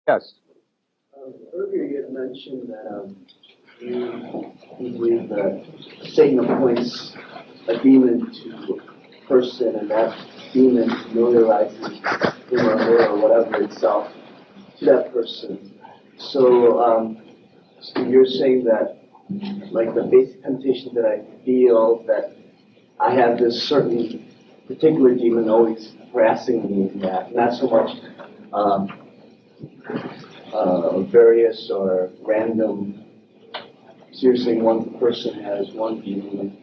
Yes. Earlier you had mentioned that you believe that Satan appoints a demon to a person, and that demon familiarizes him or her or whatever itself to that person. So you're saying that, like, the basic temptation that I feel, that I have this certain particular demon always harassing me in that, not so much various or random. So you're saying one person has one demon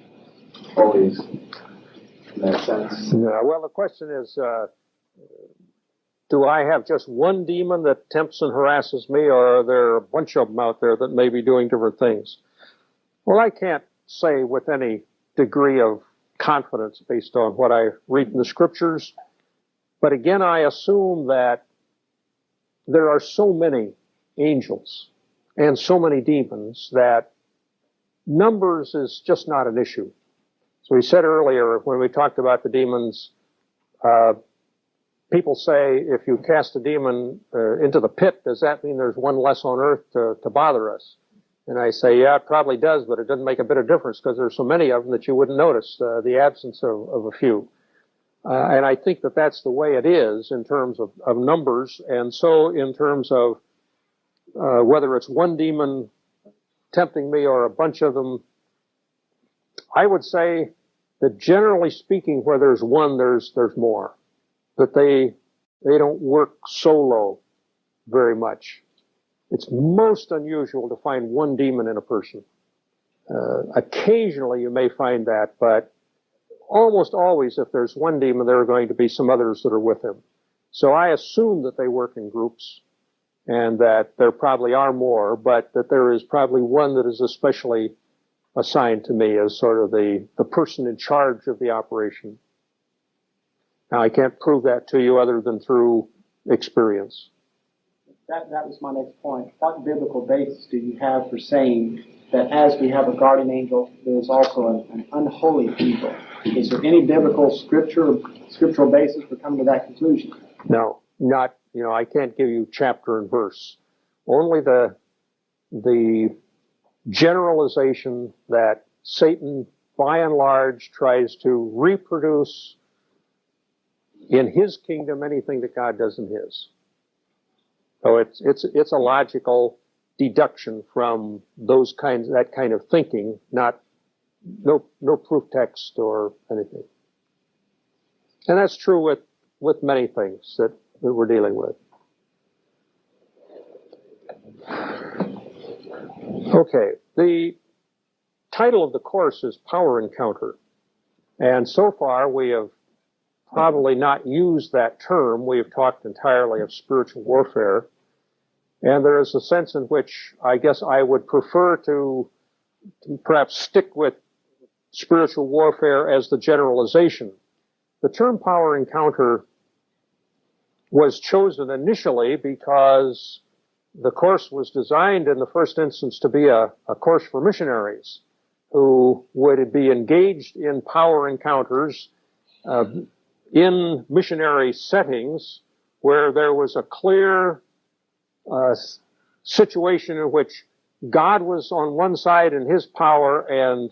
always in that sense? Yeah, well, the question is, do I have just one demon that tempts and harasses me, or are there a bunch of them out there that may be doing different things? Well, I can't say with any degree of confidence based on what I read in the scriptures. But again, I assume that there are so many angels and so many demons that numbers is just not an issue. So we said earlier when we talked about the demons, people say if you cast a demon into the pit, does that mean there's one less on earth to bother us? And I say, yeah, it probably does, but it doesn't make a bit of difference because there's so many of them that you wouldn't notice the absence of a few. And I think that that's the way it is in terms of numbers. And so in terms of whether it's one demon tempting me or a bunch of them, I would say that generally speaking, where there's one, there's more. That they don't work solo very much. It's most unusual to find one demon in a person. Occasionally you may find that, but almost always if there's one demon, there are going to be some others that are with him. So I assume that they work in groups and that there probably are more, but that there is probably one that is especially assigned to me as sort of the person in charge of the operation. Now, I can't prove that to you other than through experience. That was my next point. What biblical basis do you have for saying that as we have a guardian angel, there is also an unholy evil? Is there any biblical scriptural basis for coming to that conclusion? No, not, I can't give you chapter and verse. Only the generalization that Satan, by and large, tries to reproduce in his kingdom anything that God does in his. So it's a logical deduction from that kind of thinking, no proof text or anything. And that's true with many things that we're dealing with. Okay, the title of the course is Power Encounter. And so far we have probably not used that term. We have talked entirely of spiritual warfare. And there is a sense in which I guess I would prefer to perhaps stick with spiritual warfare as the generalization. The term power encounter was chosen initially because the course was designed in the first instance to be a course for missionaries who would be engaged in power encounters in missionary settings where there was a clear situation in which God was on one side in his power and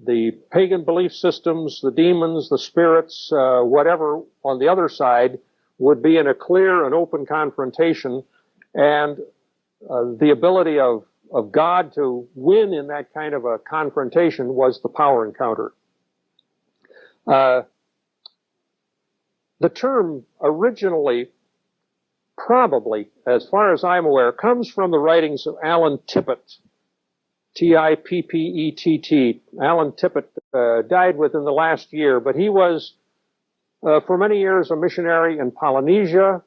the pagan belief systems, the demons, the spirits, whatever on the other side would be in a clear and open confrontation, and the ability of God to win in that kind of a confrontation was the power encounter. The term originally, probably, as far as I'm aware, comes from the writings of Alan Tippett, Tippett. Alan Tippett died within the last year, but he was, for many years, a missionary in Polynesia,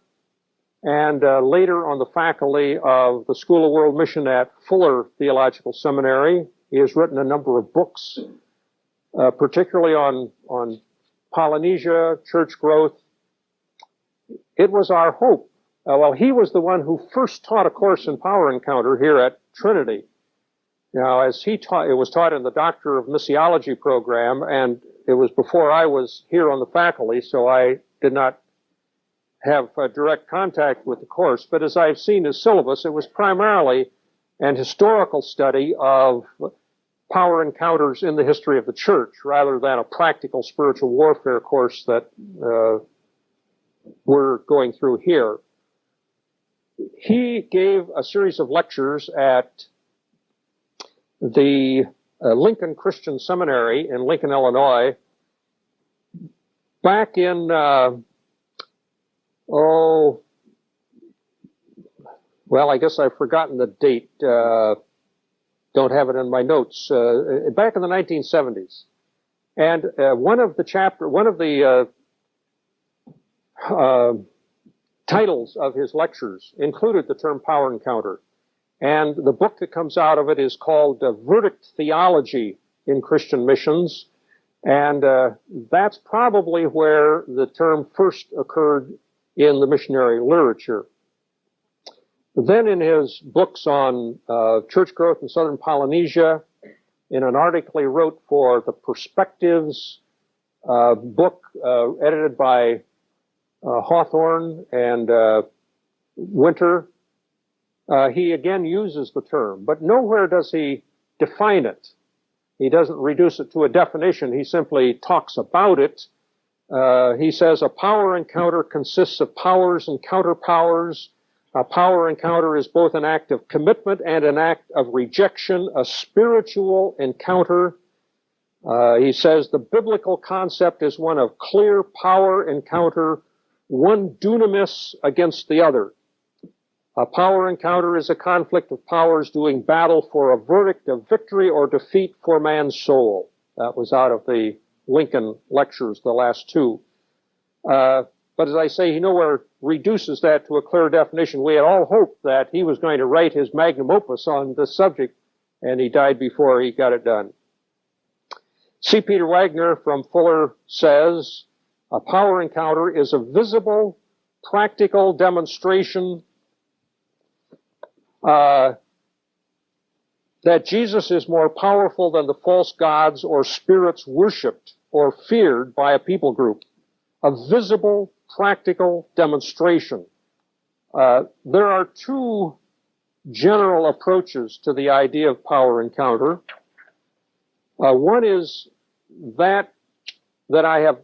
and later on the faculty of the School of World Mission at Fuller Theological Seminary. He has written a number of books, particularly on Polynesia, church growth. It was our hope. He was the one who first taught a course in Power Encounter here at Trinity. Now, as he taught, it was taught in the Doctor of Missiology program, and it was before I was here on the faculty, so I did not have direct contact with the course, but as I've seen his syllabus, it was primarily an historical study of power encounters in the history of the church rather than a practical spiritual warfare course that we're going through here. He gave a series of lectures at the Lincoln Christian Seminary in Lincoln, Illinois, back in, I guess I've forgotten the date. Don't have it in my notes. Back in the 1970s. And one of the titles of his lectures included the term power encounter. And the book that comes out of it is called Verdict Theology in Christian Missions. And that's probably where the term first occurred in the missionary literature. Then in his books on church growth in southern Polynesia, in an article he wrote for the Perspectives book edited by Hawthorne and Winter, he again uses the term, but nowhere does he define it. He doesn't reduce it to a definition. He simply talks about it. He says a power encounter consists of powers and counterpowers. A power encounter is both an act of commitment and an act of rejection, a spiritual encounter. He says the biblical concept is one of clear power encounter, one dunamis against the other. A power encounter is a conflict of powers doing battle for a verdict of victory or defeat for man's soul. That was out of the Lincoln lectures, the last two. But as I say, he nowhere reduces that to a clear definition. We had all hoped that he was going to write his magnum opus on this subject, and he died before he got it done. C. Peter Wagner from Fuller says, a power encounter is a visible, practical demonstration that Jesus is more powerful than the false gods or spirits worshipped or feared by a people group. A visible, practical demonstration. There are two general approaches to the idea of power encounter. One is that I have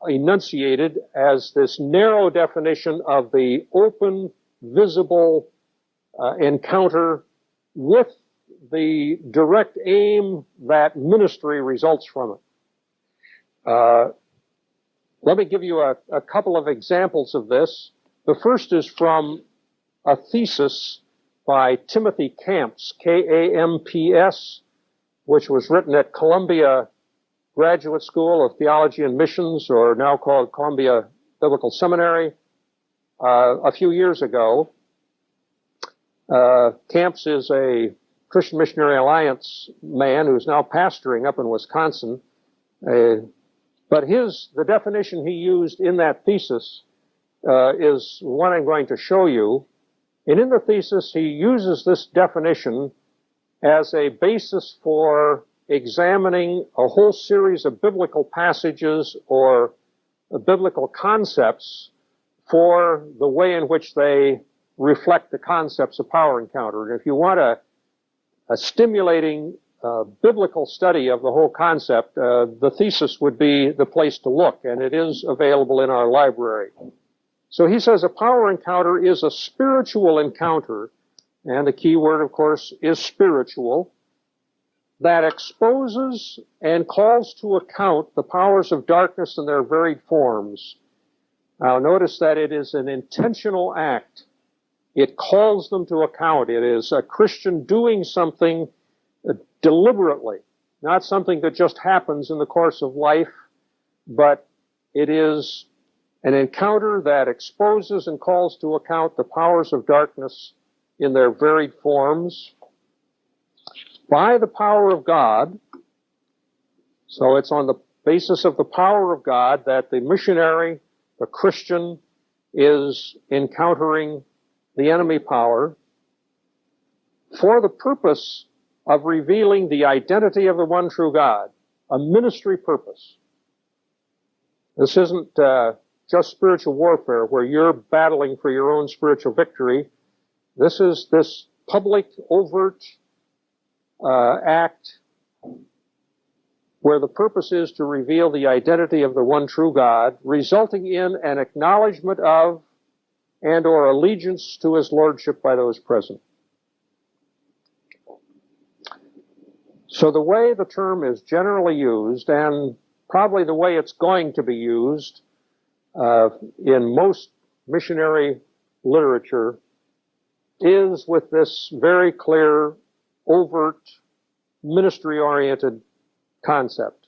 enunciated as this narrow definition of the open, visible encounter with the direct aim that ministry results from it. Let me give you a couple of examples of this. The first is from a thesis by Timothy Camps, K-A-M-P-S, which was written at Columbia Graduate School of Theology and Missions, or now called Columbia Biblical Seminary, a few years ago. Camps is a Christian Missionary Alliance man who's now pastoring up in Wisconsin. But the definition he used in that thesis is one I'm going to show you. And in the thesis, he uses this definition as a basis for examining a whole series of biblical passages or biblical concepts for the way in which they reflect the concepts of power encounter. And if you want a stimulating biblical study of the whole concept, the thesis would be the place to look, and it is available in our library. So he says a power encounter is a spiritual encounter, and the key word, of course, is spiritual, that exposes and calls to account the powers of darkness in their varied forms. Now notice that it is an intentional act. It calls them to account. It is a Christian doing something deliberately, not something that just happens in the course of life, but it is an encounter that exposes and calls to account the powers of darkness in their varied forms by the power of God. So it's on the basis of the power of God that the missionary, the Christian, is encountering the enemy power for the purpose of revealing the identity of the one true God, a ministry purpose. This isn't just spiritual warfare where you're battling for your own spiritual victory. This is this public, overt act where the purpose is to reveal the identity of the one true God, resulting in an acknowledgement of and or allegiance to his lordship by those present. So the way the term is generally used, and probably the way it's going to be used in most missionary literature, is with this very clear, overt, ministry-oriented concept.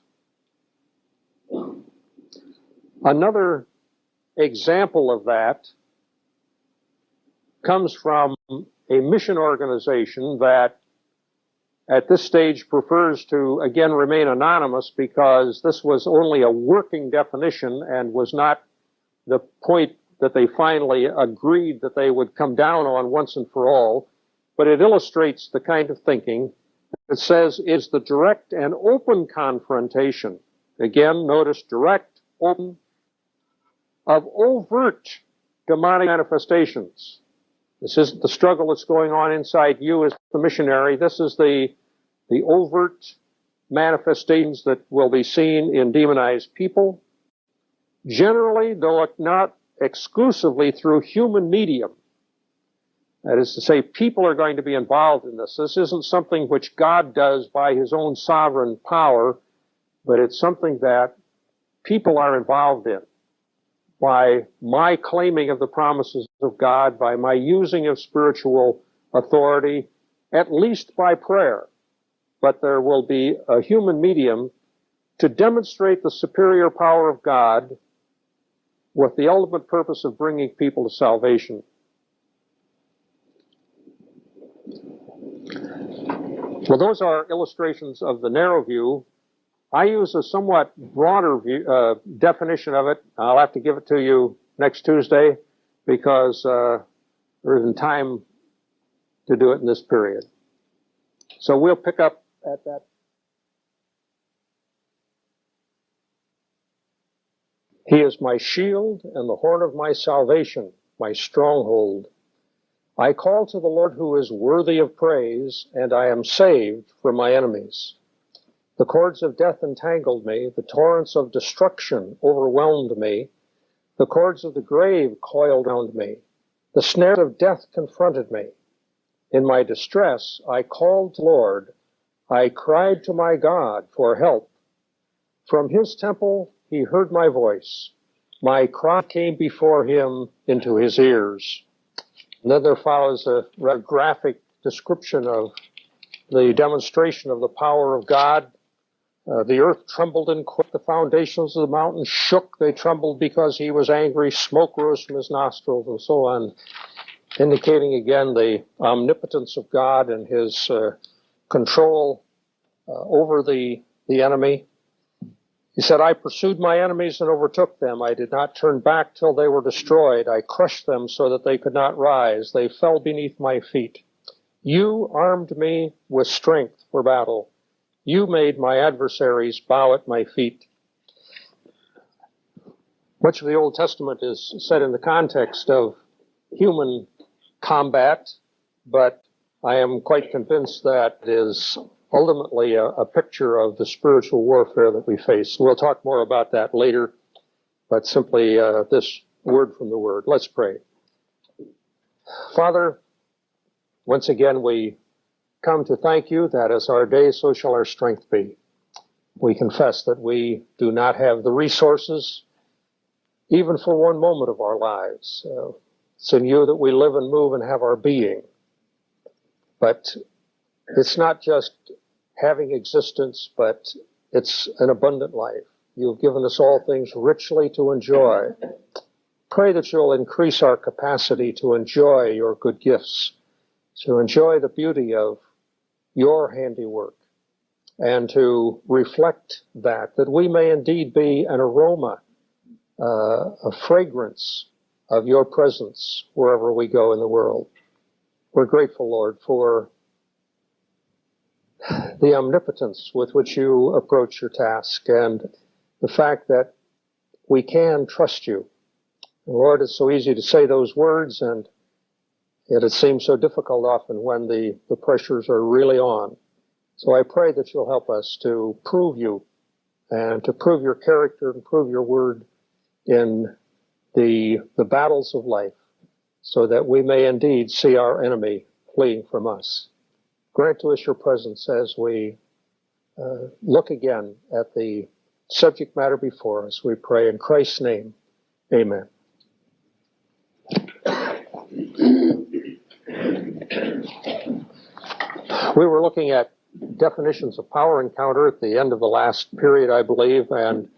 Another example of that comes from a mission organization that at this stage prefers to again remain anonymous because this was only a working definition and was not the point that they finally agreed that they would come down on once and for all, but it illustrates the kind of thinking. It says it's the direct and open confrontation. Again, notice direct, open, of overt demonic manifestations. This isn't the struggle that's going on inside you as the missionary. This is the overt manifestations that will be seen in demonized people. Generally, though not exclusively through human medium. That is to say, people are going to be involved in this. This isn't something which God does by his own sovereign power, but it's something that people are involved in by my claiming of the promises of God, by my using of spiritual authority, at least by prayer. But there will be a human medium to demonstrate the superior power of God with the ultimate purpose of bringing people to salvation. Well, those are illustrations of the narrow view. I use a somewhat broader view, definition of it. I'll have to give it to you next Tuesday because there isn't time to do it in this period. So we'll pick up at that. He is my shield and the horn of my salvation, my stronghold. I call to the Lord who is worthy of praise, and I am saved from my enemies. The cords of death entangled me, the torrents of destruction overwhelmed me, the cords of the grave coiled round me, the snares of death confronted me. In my distress I called to the Lord, I cried to my God for help. From his temple he heard my voice. My cry came before him into his ears. And then there follows a rather graphic description of the demonstration of the power of God. The earth trembled and quaked. The foundations of the mountains shook. They trembled because he was angry. Smoke rose from his nostrils and so on, indicating again the omnipotence of God and his control over the enemy. He said, I pursued my enemies and overtook them. I did not turn back till they were destroyed. I crushed them so that they could not rise. They fell beneath my feet. You armed me with strength for battle. You made my adversaries bow at my feet. Much of the Old Testament is set in the context of human combat, but I am quite convinced that it is ultimately a picture of the spiritual warfare that we face. We'll talk more about that later, but simply this word from the Word. Let's pray. Father, once again we come to thank you that as our days, so shall our strength be. We confess that we do not have the resources, even for one moment of our lives. It's in you that we live and move and have our being. But it's not just having existence, but it's an abundant life. You've given us all things richly to enjoy. Pray that you'll increase our capacity to enjoy your good gifts, to enjoy the beauty of your handiwork, and to reflect that we may indeed be an aroma, a fragrance of your presence wherever we go in the world. We're grateful, Lord, for the omnipotence with which you approach your task and the fact that we can trust you Lord, it's so easy to say those words, and yet it seems so difficult often when the pressures are really on. So I pray that you'll help us to prove you and to prove your character and prove your word in the battles of life, so that we may indeed see our enemy fleeing from us. Grant to us your presence as we look again at the subject matter before us. We pray in Christ's name. Amen. We were looking at definitions of power encounter at the end of the last period, I believe, and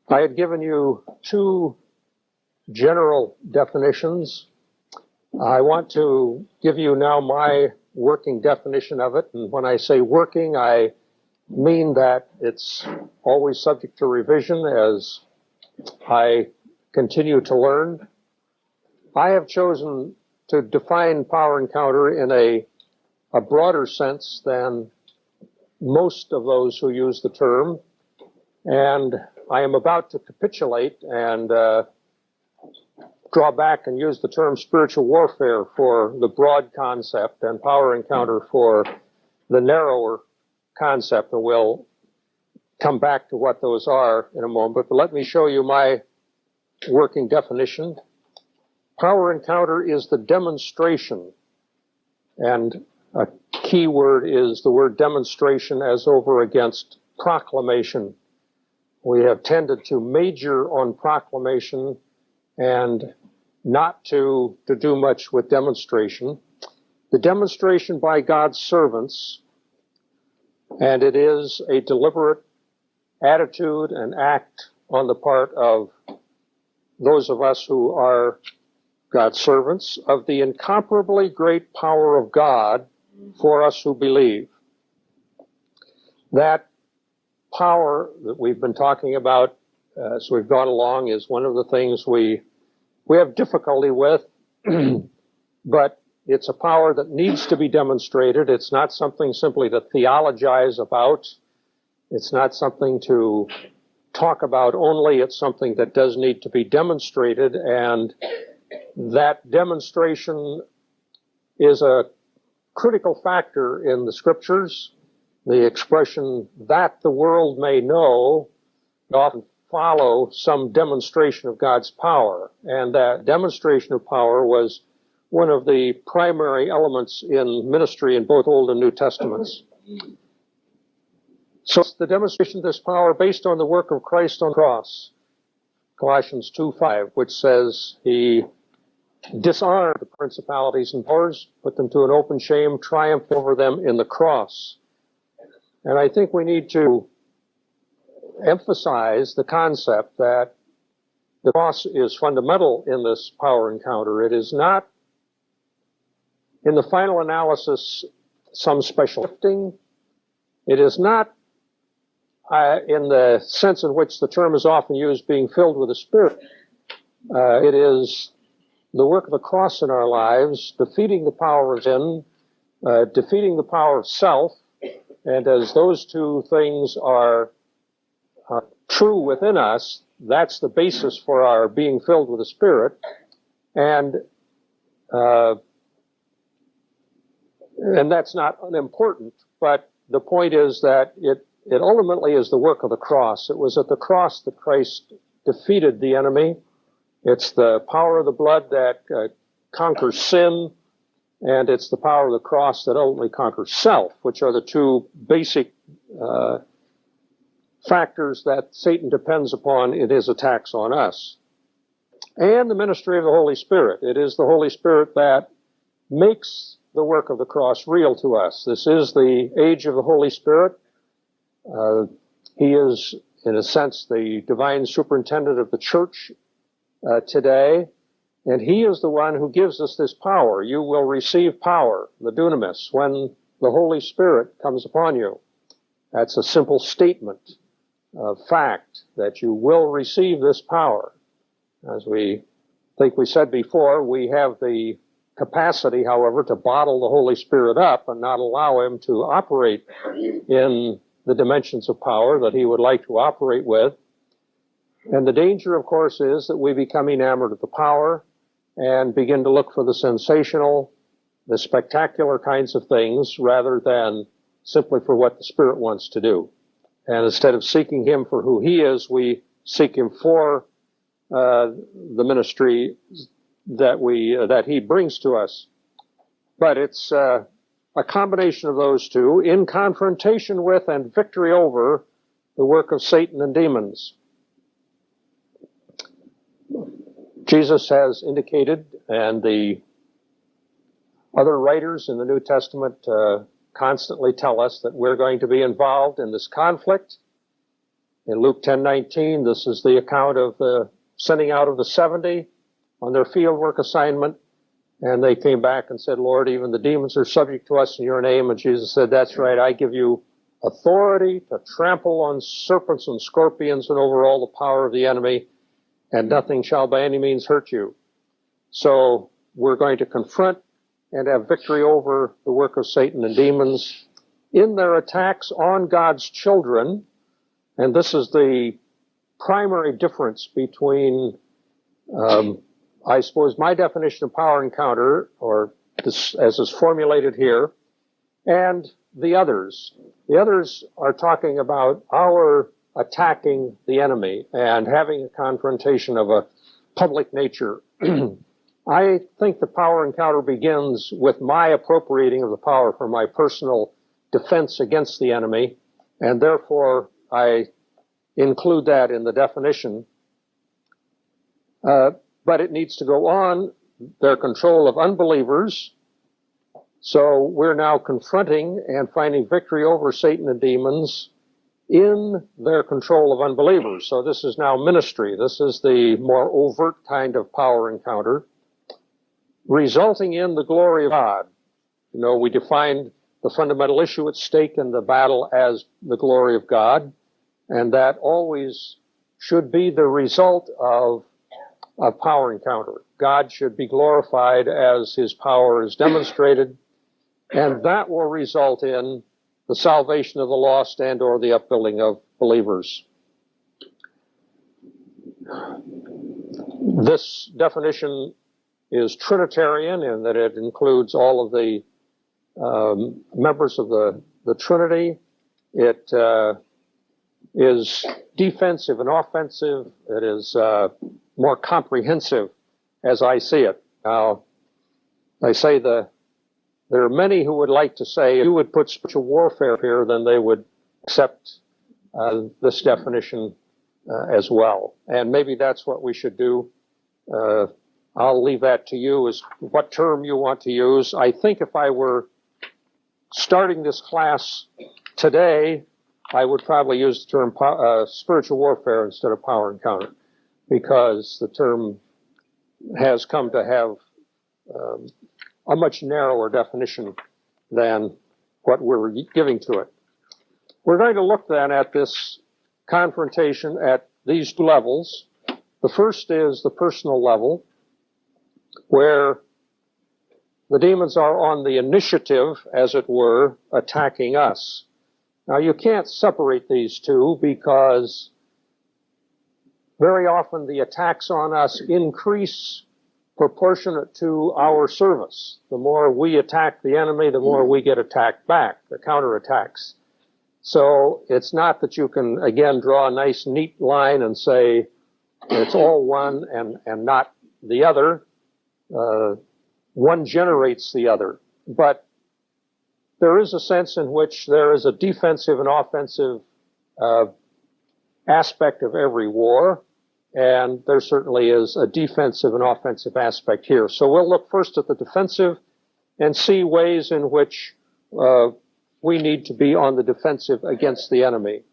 I had given you two general definitions. I want to give you now my working definition of it, and when I say working, I mean that it's always subject to revision as I continue to learn. I have chosen to define power encounter in a broader sense than most of those who use the term, and I am about to capitulate and draw back and use the term spiritual warfare for the broad concept and power encounter for the narrower concept, and we'll come back to what those are in a moment. But let me show you my working definition. Power encounter is the demonstration, and a key word is the word demonstration as over against proclamation. We have tended to major on proclamation and not to do much with demonstration. The demonstration by God's servants, and it is a deliberate attitude and act on the part of those of us who are God's servants, of the incomparably great power of God for us who believe. That power that we've been talking about as we've gone along is one of the things we have difficulty with, but it's a power that needs to be demonstrated. It's not something simply to theologize about. It's not something to talk about only. It's something that does need to be demonstrated, and that demonstration is a critical factor in the scriptures. The expression that the world may know often follow some demonstration of God's power, and that demonstration of power was one of the primary elements in ministry in both Old and New Testaments. So it's the demonstration of this power based on the work of Christ on the cross. Colossians 2:5, which says he disarmed the principalities and powers, put them to an open shame, triumphed over them in the cross. And I think we need to emphasize the concept that the cross is fundamental in this power encounter. It is not, in the final analysis, some special gifting. It is not, in the sense in which the term is often used, being filled with the Spirit. It is the work of the cross in our lives, defeating the power of sin, defeating the power of self, and as those two things are true within us, that's the basis for our being filled with the Spirit. And that's not unimportant, but the point is that it ultimately is the work of the cross. It was at the cross that Christ defeated the enemy. It's the power of the blood that conquers sin, and it's the power of the cross that ultimately conquers self, which are the two basic factors that Satan depends upon in his attacks on us. And the ministry of the Holy Spirit. It is the Holy Spirit that makes the work of the cross real to us. This is the age of the Holy Spirit. He is, in a sense, the divine superintendent of the church today, and he is the one who gives us this power. You will receive power, the dunamis, when the Holy Spirit comes upon you. That's a simple statement of fact that you will receive this power. As we think we said before, we have the capacity, however, to bottle the Holy Spirit up and not allow him to operate in the dimensions of power that he would like to operate with. And the danger, of course, is that we become enamored of the power and begin to look for the sensational, the spectacular kinds of things rather than simply for what the Spirit wants to do. And instead of seeking Him for who He is, we seek Him for the ministry that He brings to us. But it's a combination of those two in confrontation with and victory over the work of Satan and demons. Jesus has indicated, and the other writers in the New Testament constantly tell us that we're going to be involved in this conflict. In Luke 10:19, this is the account of the sending out of the 70 on their field work assignment. And they came back and said, Lord, even the demons are subject to us in your name. And Jesus said, that's right, I give you authority to trample on serpents and scorpions and over all the power of the enemy, and nothing shall by any means hurt you. So we're going to confront and have victory over the work of Satan and demons in their attacks on God's children. And this is the primary difference between I suppose my definition of power encounter, or this, as is formulated here, and the others. The others are talking about our attacking the enemy and having a confrontation of a public nature. I think the power encounter begins with my appropriating of the power for my personal defense against the enemy, and therefore I include that in the definition. But it needs to go on, their control of unbelievers. So we're now confronting and finding victory over Satan and demons in their control of unbelievers. So this is now ministry. This is the more overt kind of power encounter, resulting in the glory of God. You know, we defined the fundamental issue at stake in the battle as the glory of God, and that always should be the result of a power encounter. God should be glorified as His power is demonstrated, and that will result in the salvation of the lost and or the upbuilding of believers. This definition is Trinitarian in that it includes all of the members of the Trinity. It is defensive and offensive. It is more comprehensive as I see it. Now, I say there are many who would like to say if you would put spiritual warfare here, then they would accept this definition as well. And maybe that's what we should do. I'll leave that to you as what term you want to use. I think if I were starting this class today, I would probably use the term spiritual warfare instead of power encounter, because the term has come to have a much narrower definition than what we're giving to it. We're going to look then at this confrontation at these two levels. The first is the personal level, where the demons are on the initiative, as it were, attacking us. Now, you can't separate these two because very often the attacks on us increase proportionate to our service. The more we attack the enemy, the more we get attacked back, the counterattacks. So it's not that you can, again, draw a nice, neat line and say it's all one and not the other. One generates the other. But there is a sense in which there is a defensive and offensive aspect of every war, and there certainly is a defensive and offensive aspect here. So we'll look first at the defensive and see ways in which we need to be on the defensive against the enemy.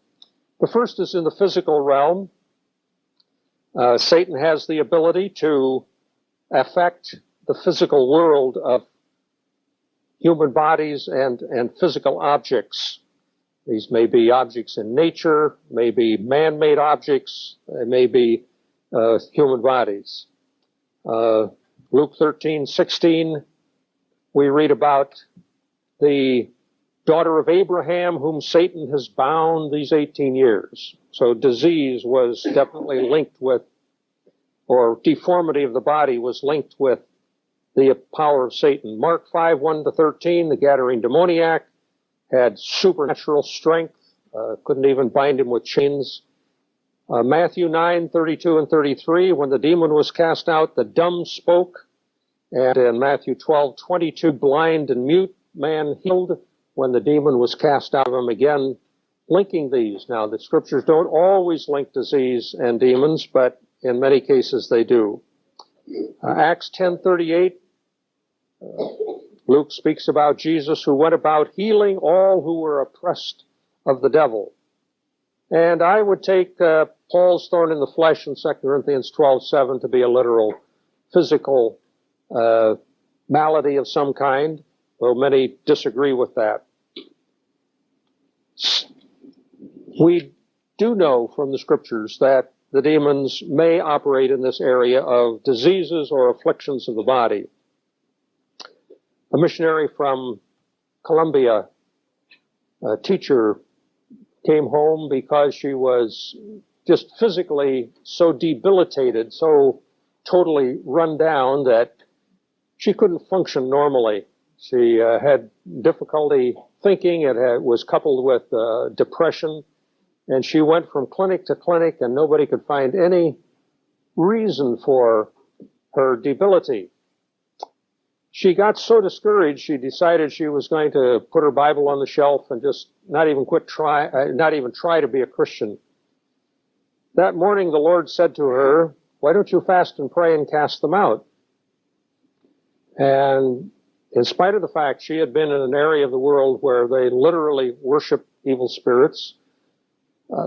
The first is in the physical realm. Satan has the ability to affect the physical world of human bodies and physical objects. These may be objects in nature, may be man-made objects, they may be human bodies. Luke 13:16, we read about the daughter of Abraham whom Satan has bound these 18 years. So disease was definitely linked with, or deformity of the body was linked with the power of Satan. Mark 5, 1-13, the Gadarene demoniac had supernatural strength, couldn't even bind him with chains. Matthew 9, 32 and 33, when the demon was cast out, the dumb spoke. And in Matthew 12, 22, blind and mute man healed when the demon was cast out of him. Again, linking these. Now, the scriptures don't always link disease and demons, but in many cases they do. Acts 10:38, Luke speaks about Jesus who went about healing all who were oppressed of the devil. And I would take Paul's thorn in the flesh in 2 Corinthians 12:7 to be a literal physical malady of some kind, though many disagree with that. We do know from the scriptures that the demons may operate in this area of diseases or afflictions of the body. A missionary from Colombia, a teacher, came home because she was just physically so debilitated, so totally run down that she couldn't function normally. She had difficulty thinking. It was coupled with depression. And she went from clinic to clinic, and nobody could find any reason for her debility. She got so discouraged, she decided she was going to put her Bible on the shelf and just not even try to be a Christian. That morning, the Lord said to her, "Why don't you fast and pray and cast them out?" And in spite of the fact she had been in an area of the world where they literally worship evil spirits,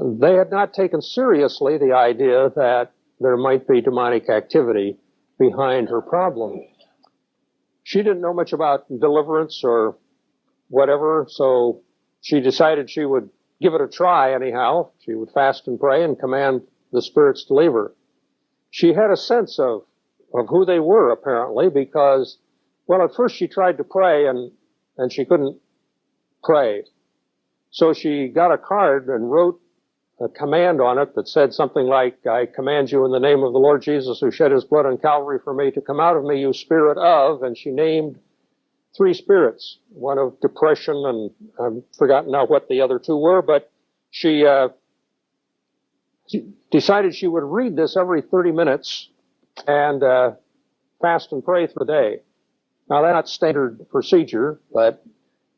they had not taken seriously the idea that there might be demonic activity behind her problem. She didn't know much about deliverance or whatever, so she decided she would give it a try anyhow. She would fast and pray and command the spirits to leave her. She had a sense of who they were, apparently, because, well, at first she tried to pray and she couldn't pray. So she got a card and wrote a command on it that said something like, "I command you in the name of the Lord Jesus who shed his blood on Calvary for me to come out of me, you spirit of," and she named 3 spirits, one of depression, and I've forgotten now what the other 2 were, but she decided she would read this every 30 minutes and fast and pray through the day. Now, that's not standard procedure, but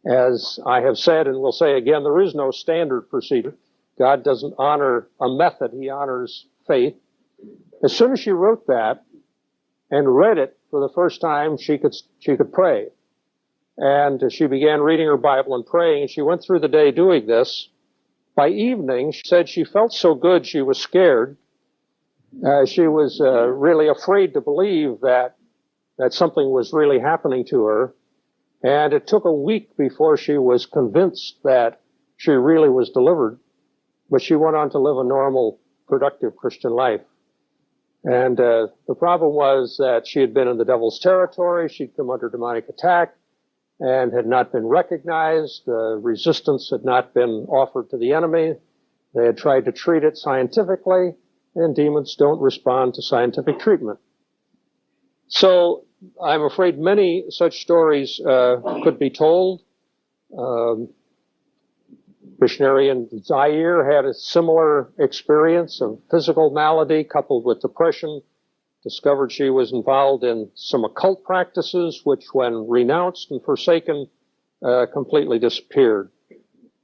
as I have said and will say again, there is no standard procedure. God doesn't honor a method, he honors faith. As soon as she wrote that and read it for the first time, she could pray. And she began reading her Bible and praying, and she went through the day doing this. By evening, she said she felt so good she was scared. She was really afraid to believe that something was really happening to her. And it took a week before she was convinced that she really was delivered. But she went on to live a normal, productive Christian life. And the problem was that she had been in the devil's territory. She'd come under demonic attack and had not been recognized. Resistance had not been offered to the enemy. They had tried to treat it scientifically, and demons don't respond to scientific treatment. So I'm afraid many such stories could be told. Missionary in Zaire had a similar experience of physical malady coupled with depression, discovered she was involved in some occult practices, which when renounced and forsaken, completely disappeared.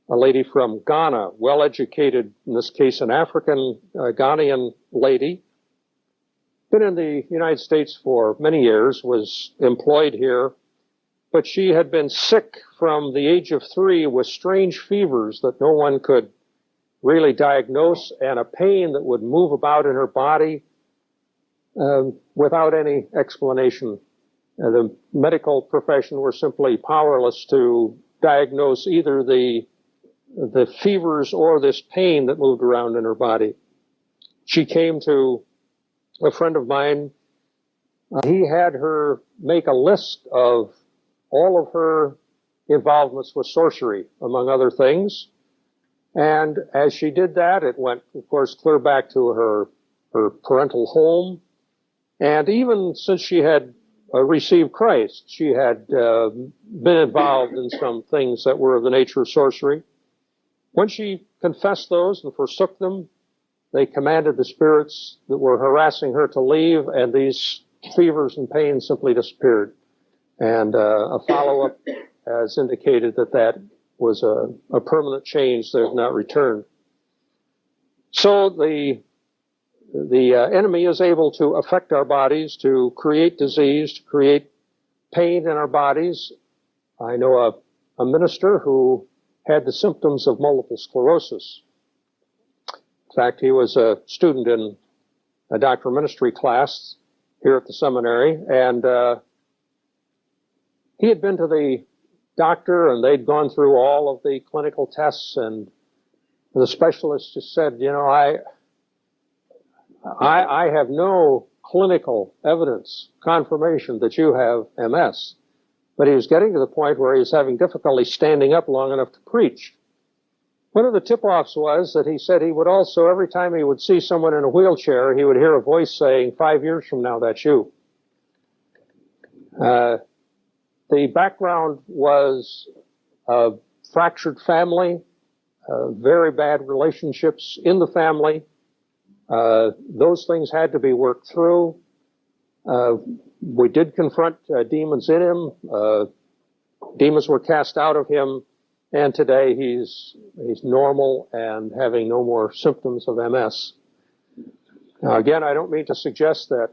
A lady from Ghana, well-educated, in this case an African Ghanaian lady, been in the United States for many years, was employed here, but she had been sick from the age of 3 with strange fevers that no one could really diagnose, and a pain that would move about in her body without any explanation. The medical profession were simply powerless to diagnose either the fevers or this pain that moved around in her body. She came to a friend of mine. He had her make a list of all of her involvements with sorcery, among other things. And as she did that, it went, of course, clear back to her parental home. And even since she had received Christ, she had been involved in some things that were of the nature of sorcery. When she confessed those and forsook them, they commanded the spirits that were harassing her to leave, and these fevers and pains simply disappeared. And a follow-up has indicated that that was a permanent change that has not returned. So the enemy is able to affect our bodies, to create disease, to create pain in our bodies. I know a minister who had the symptoms of multiple sclerosis. In fact, he was a student in a doctoral ministry class here at the seminary, and he had been to the doctor, and they'd gone through all of the clinical tests, and the specialist just said, you know, I have no clinical evidence, confirmation that you have MS. But he was getting to the point where he was having difficulty standing up long enough to preach. One of the tip-offs was that he said he would also, every time he would see someone in a wheelchair, he would hear a voice saying, 5 years from now, that's you. The background was a fractured family, very bad relationships in the family. Those things had to be worked through. We did confront demons in him. Demons were cast out of him, and today he's normal and having no more symptoms of MS. Now, again, I don't mean to suggest that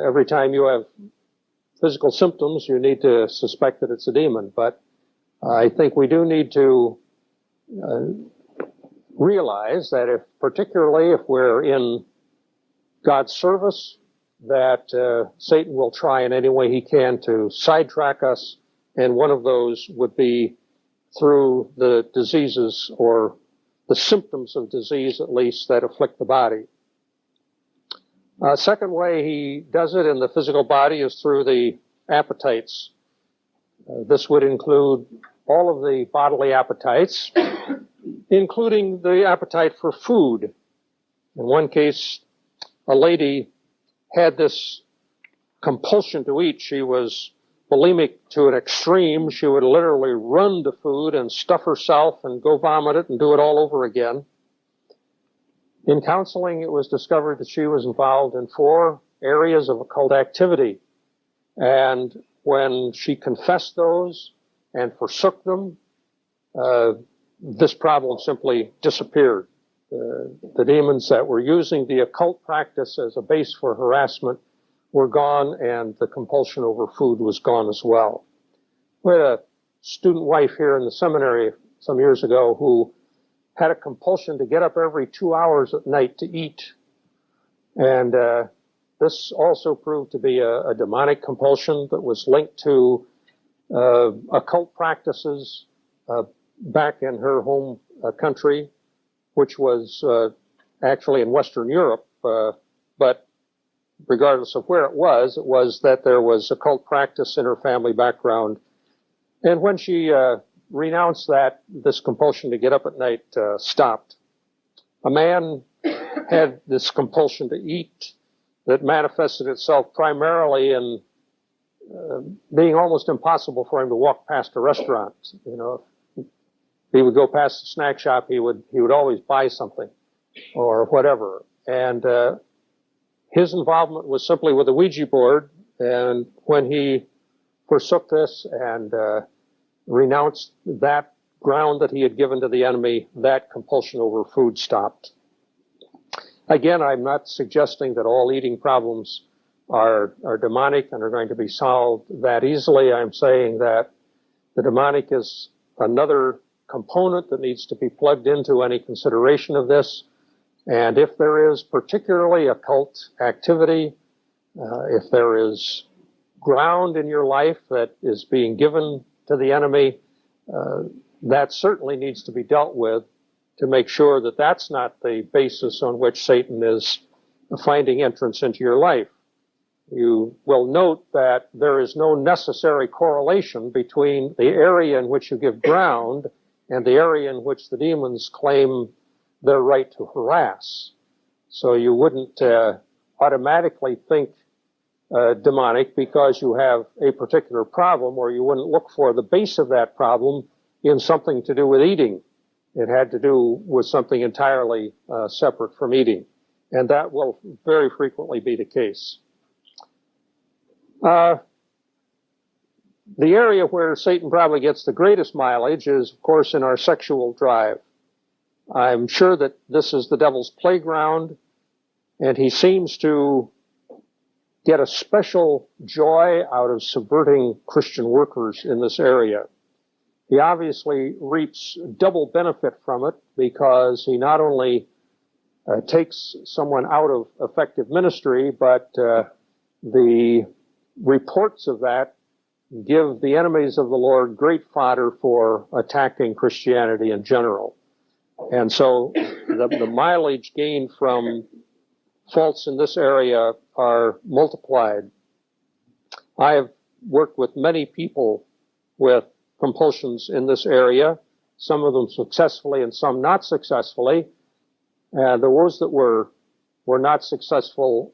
every time you have physical symptoms, you need to suspect that it's a demon, but I think we do need to realize that particularly if we're in God's service, that Satan will try in any way he can to sidetrack us, and one of those would be through the diseases or the symptoms of disease, at least, that afflict the body. Second way he does it in the physical body is through the appetites. This would include all of the bodily appetites, including the appetite for food. In one case, a lady had this compulsion to eat. She was bulimic to an extreme. She would literally run to food and stuff herself and go vomit it and do it all over again. In counseling, it was discovered that she was involved in 4 areas of occult activity. And when she confessed those and forsook them, this problem simply disappeared. The demons that were using the occult practice as a base for harassment were gone, and the compulsion over food was gone as well. We had a student wife here in the seminary some years ago who had a compulsion to get up every 2 hours at night to eat. And this also proved to be a demonic compulsion that was linked to occult practices back in her home country, which was actually in Western Europe. But regardless of where it was that there was occult practice in her family background. And when she renounced that, this compulsion to get up at night stopped. A man had this compulsion to eat that manifested itself primarily in being almost impossible for him to walk past a restaurant. You know, if he would go past the snack shop, he would always buy something or whatever. And his involvement was simply with a Ouija board, and when he forsook this and renounced that ground that he had given to the enemy, that compulsion over food stopped. Again, I'm not suggesting that all eating problems are demonic and are going to be solved that easily. I'm saying that the demonic is another component that needs to be plugged into any consideration of this. And if there is particularly occult activity, if there is ground in your life that is being given to the enemy, that certainly needs to be dealt with to make sure that that's not the basis on which Satan is finding entrance into your life. You will note that there is no necessary correlation between the area in which you give ground and the area in which the demons claim their right to harass. So you wouldn't automatically think demonic because you have a particular problem, or you wouldn't look for the base of that problem in something to do with eating. It had to do with something entirely separate from eating. And that will very frequently be the case. The area where Satan probably gets the greatest mileage is, of course, in our sexual drive. I'm sure that this is the devil's playground, and he seems to get a special joy out of subverting Christian workers in this area. He obviously reaps double benefit from it because he not only takes someone out of effective ministry, but the reports of that give the enemies of the Lord great fodder for attacking Christianity in general. And so the mileage gained from faults in this area are multiplied. I have worked with many people with compulsions in this area, some of them successfully and some not successfully. Those that were not successful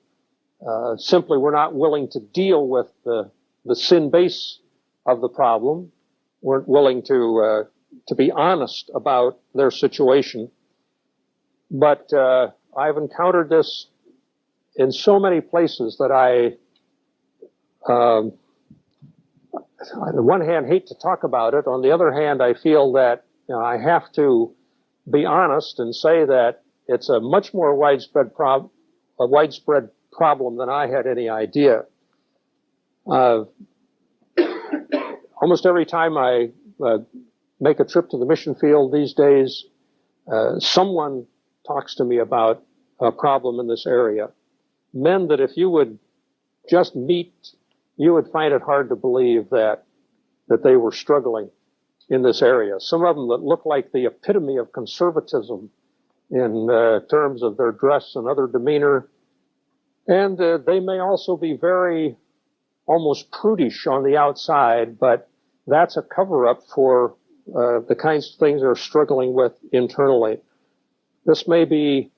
simply were not willing to deal with the sin base of the problem, weren't willing to be honest about their situation. But I've encountered this in so many places that I, on the one hand, hate to talk about it. On the other hand, I feel that I have to be honest and say that it's a much more widespread problem than I had any idea. Almost every time I make a trip to the mission field these days, someone talks to me about a problem in this area. Men that if you would just meet, you would find it hard to believe that they were struggling in this area. Some of them that look like the epitome of conservatism in terms of their dress and other demeanor. And they may also be very almost prudish on the outside, but that's a cover-up for the kinds of things they're struggling with internally. This may be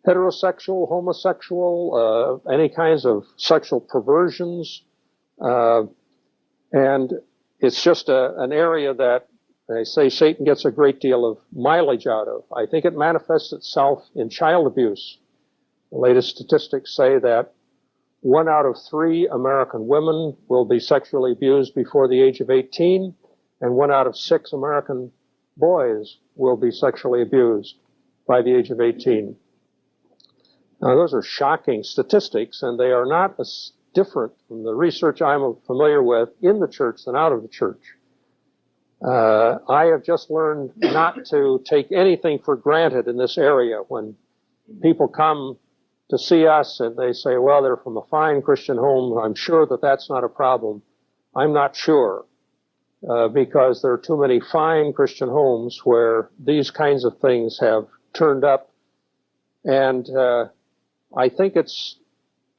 heterosexual, homosexual, any kinds of sexual perversions, and it's just an area that they say Satan gets a great deal of mileage out of. I think it manifests itself in child abuse. The latest statistics say that 1 out of 3 American women will be sexually abused before the age of 18, and 1 out of 6 American boys will be sexually abused by the age of 18. Now, those are shocking statistics, and they are not as different from the research I'm familiar with in the church than out of the church. I have just learned not to take anything for granted in this area. When people come to see us and they say, well, they're from a fine Christian home, I'm sure that that's not a problem. I'm not sure, because there are too many fine Christian homes where these kinds of things have turned up. And I think it's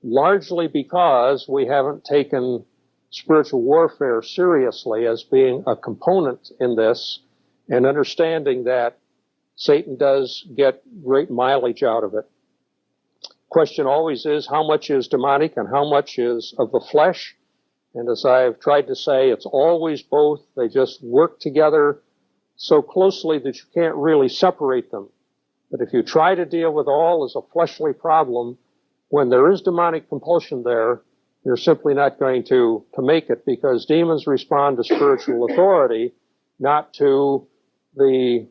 largely because we haven't taken spiritual warfare seriously as being a component in this, and understanding that Satan does get great mileage out of it. Question always is, how much is demonic and how much is of the flesh? And as I've tried to say, it's always both. They just work together so closely that you can't really separate them. But if you try to deal with all as a fleshly problem, when there is demonic compulsion there, you're simply not going to make it, because demons respond to spiritual authority, not to the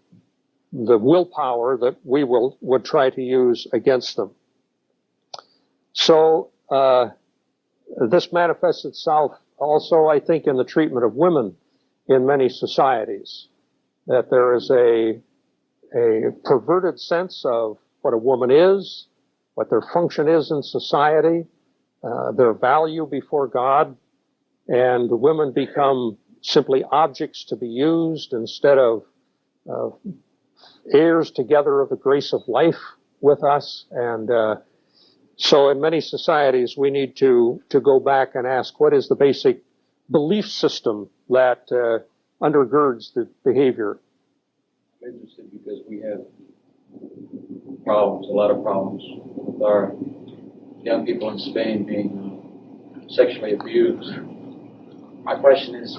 willpower that we would try to use against them. So this manifests itself also, I think, in the treatment of women in many societies, that there is a perverted sense of what a woman is, what their function is in society, their value before God, and the women become simply objects to be used instead of heirs together of the grace of life with us. And so in many societies, we need to go back and ask, what is the basic belief system that undergirds the behavior. I'm interested because we have problems, a lot of problems with our young people in Spain being sexually abused. My question is,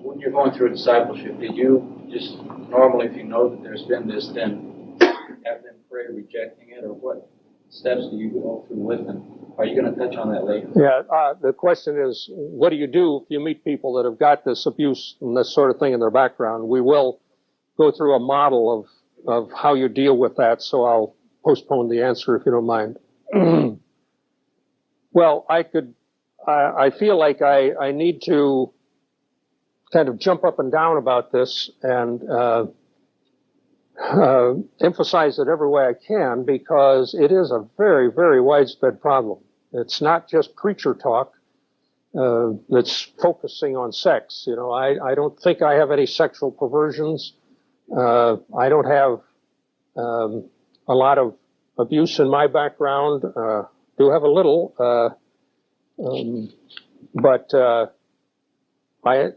when you're going through a discipleship, do you just normally, if you know that there's been this, then have them pray rejecting it, or what steps do you go through with them? Are you going to touch on that later? Yeah, the question is, what do you do if you meet people that have got this abuse and this sort of thing in their background? We will go through a model of how you deal with that, so I'll postpone the answer if you don't mind. Well, I feel like I need to kind of jump up and down about this and emphasize it every way I can, because it is a very, very widespread problem. It's not just preacher talk that's focusing on sex. You know, I don't think I have any sexual perversions. I don't have a lot of abuse in my background. Do have a little, but I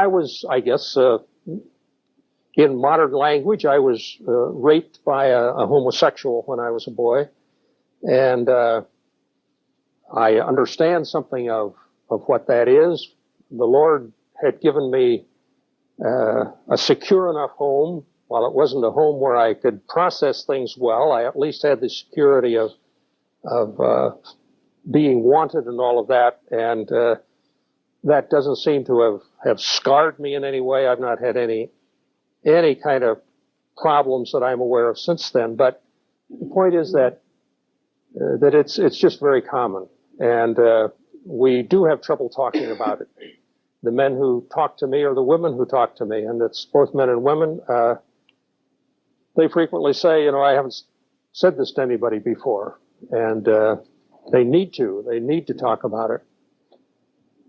was, I guess, in modern language, I was raped by a homosexual when I was a boy, and I understand something of what that is. The Lord had given me a secure enough home. While it wasn't a home where I could process things well, I at least had the security of being wanted and all of that, and that doesn't seem to have scarred me in any way. I've not had any kind of problems that I'm aware of since then. But the point is that it's just very common, and we do have trouble talking about it. The men who talk to me or the women who talk to me, and it's both men and women, they frequently say, you know, I haven't said this to anybody before, and they need to talk about it.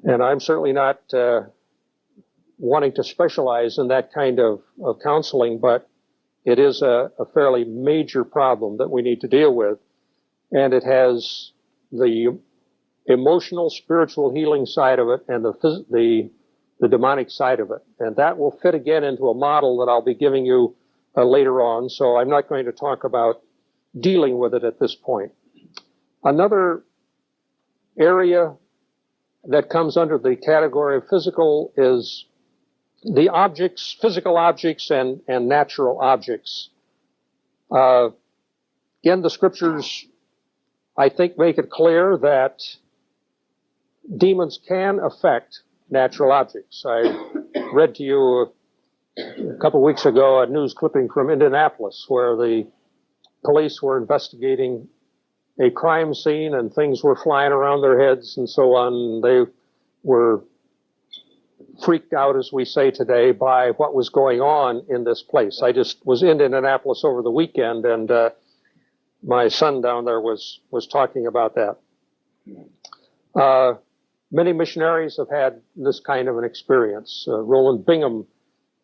And I'm certainly not wanting to specialize in that kind of counseling, but it is a fairly major problem that we need to deal with. And it has the emotional, spiritual healing side of it and the demonic side of it. And that will fit again into a model that I'll be giving you later on. So I'm not going to talk about dealing with it at this point. Another area that comes under the category of physical is the objects, physical objects and natural objects. Again, the scriptures, I think, make it clear that demons can affect natural objects. I read to you a couple of weeks ago a news clipping from Indianapolis where the police were investigating a crime scene and things were flying around their heads and so on. They were freaked out, as we say today, by what was going on in this place. I just was in Indianapolis over the weekend, and my son down there was talking about that. Many missionaries have had this kind of an experience. Roland Bingham,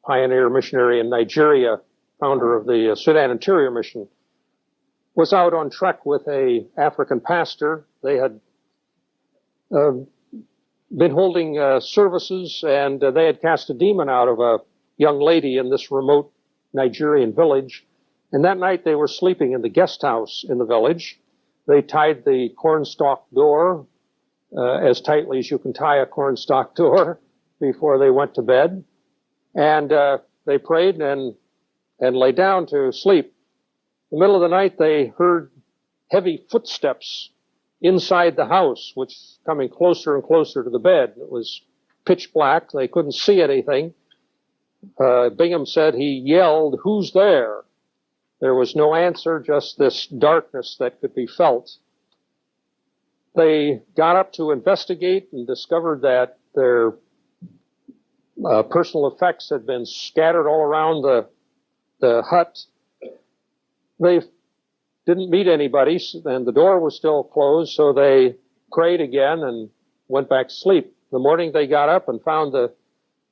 pioneer missionary in Nigeria, founder of the Sudan Interior Mission, was out on trek with a African pastor. They had been holding services, and they had cast a demon out of a young lady in this remote Nigerian village. And that night they were sleeping in the guest house in the village. They tied the cornstalk door as tightly as you can tie a cornstalk door before they went to bed. And they prayed and lay down to sleep. In the middle of the night, they heard heavy footsteps inside the house, which coming closer and closer to the bed. It was pitch black. They couldn't see anything. Bingham said he yelled, "Who's there?" There was no answer, just this darkness that could be felt. They got up to investigate and discovered that their personal effects had been scattered all around the hut. They didn't meet anybody, and the door was still closed, so they prayed again and went back to sleep. In the morning, they got up and found the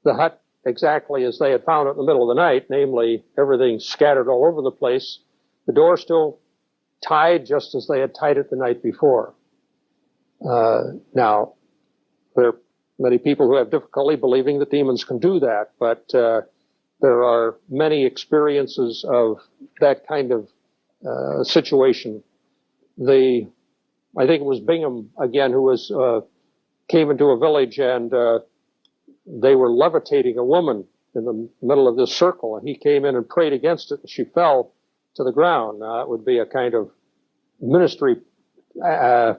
hut exactly as they had found it in the middle of the night, namely everything scattered all over the place. The door still tied just as they had tied it the night before. Now, there are many people who have difficulty believing that demons can do that, but there are many experiences of that kind of situation. I think it was Bingham again who came into a village and they were levitating a woman in the middle of this circle, and he came in and prayed against it, and she fell to the ground. Now, that would be a kind of ministry, a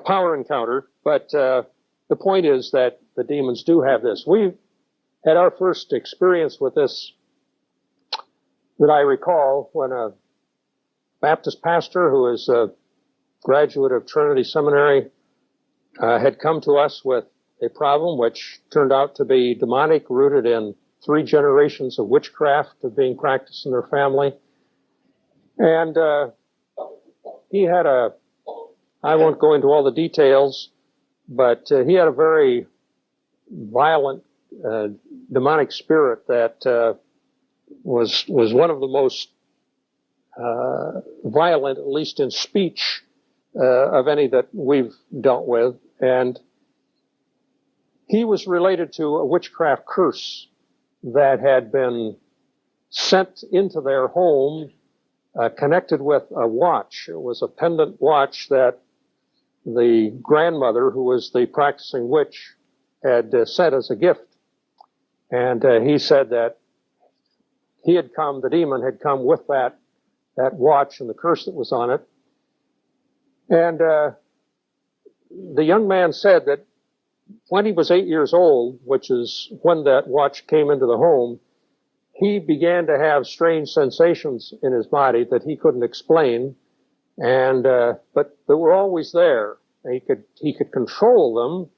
power encounter, but the point is that the demons do have this. We had our first experience with this that I recall when a Baptist pastor who is a graduate of Trinity Seminary had come to us with a problem which turned out to be demonic, rooted in 3 generations of witchcraft of being practiced in their family. And he had I won't go into all the details, but he had a very violent demonic spirit that was one of the most violent, at least in speech, of any that we've dealt with. And he was related to a witchcraft curse that had been sent into their home, connected with a watch. It was a pendant watch that the grandmother, who was the practicing witch, had sent as a gift. And he said that the demon had come with that watch and the curse that was on it. And the young man said that when he was 8 years old, which is when that watch came into the home, he began to have strange sensations in his body that he couldn't explain, and but they were always there. He could control them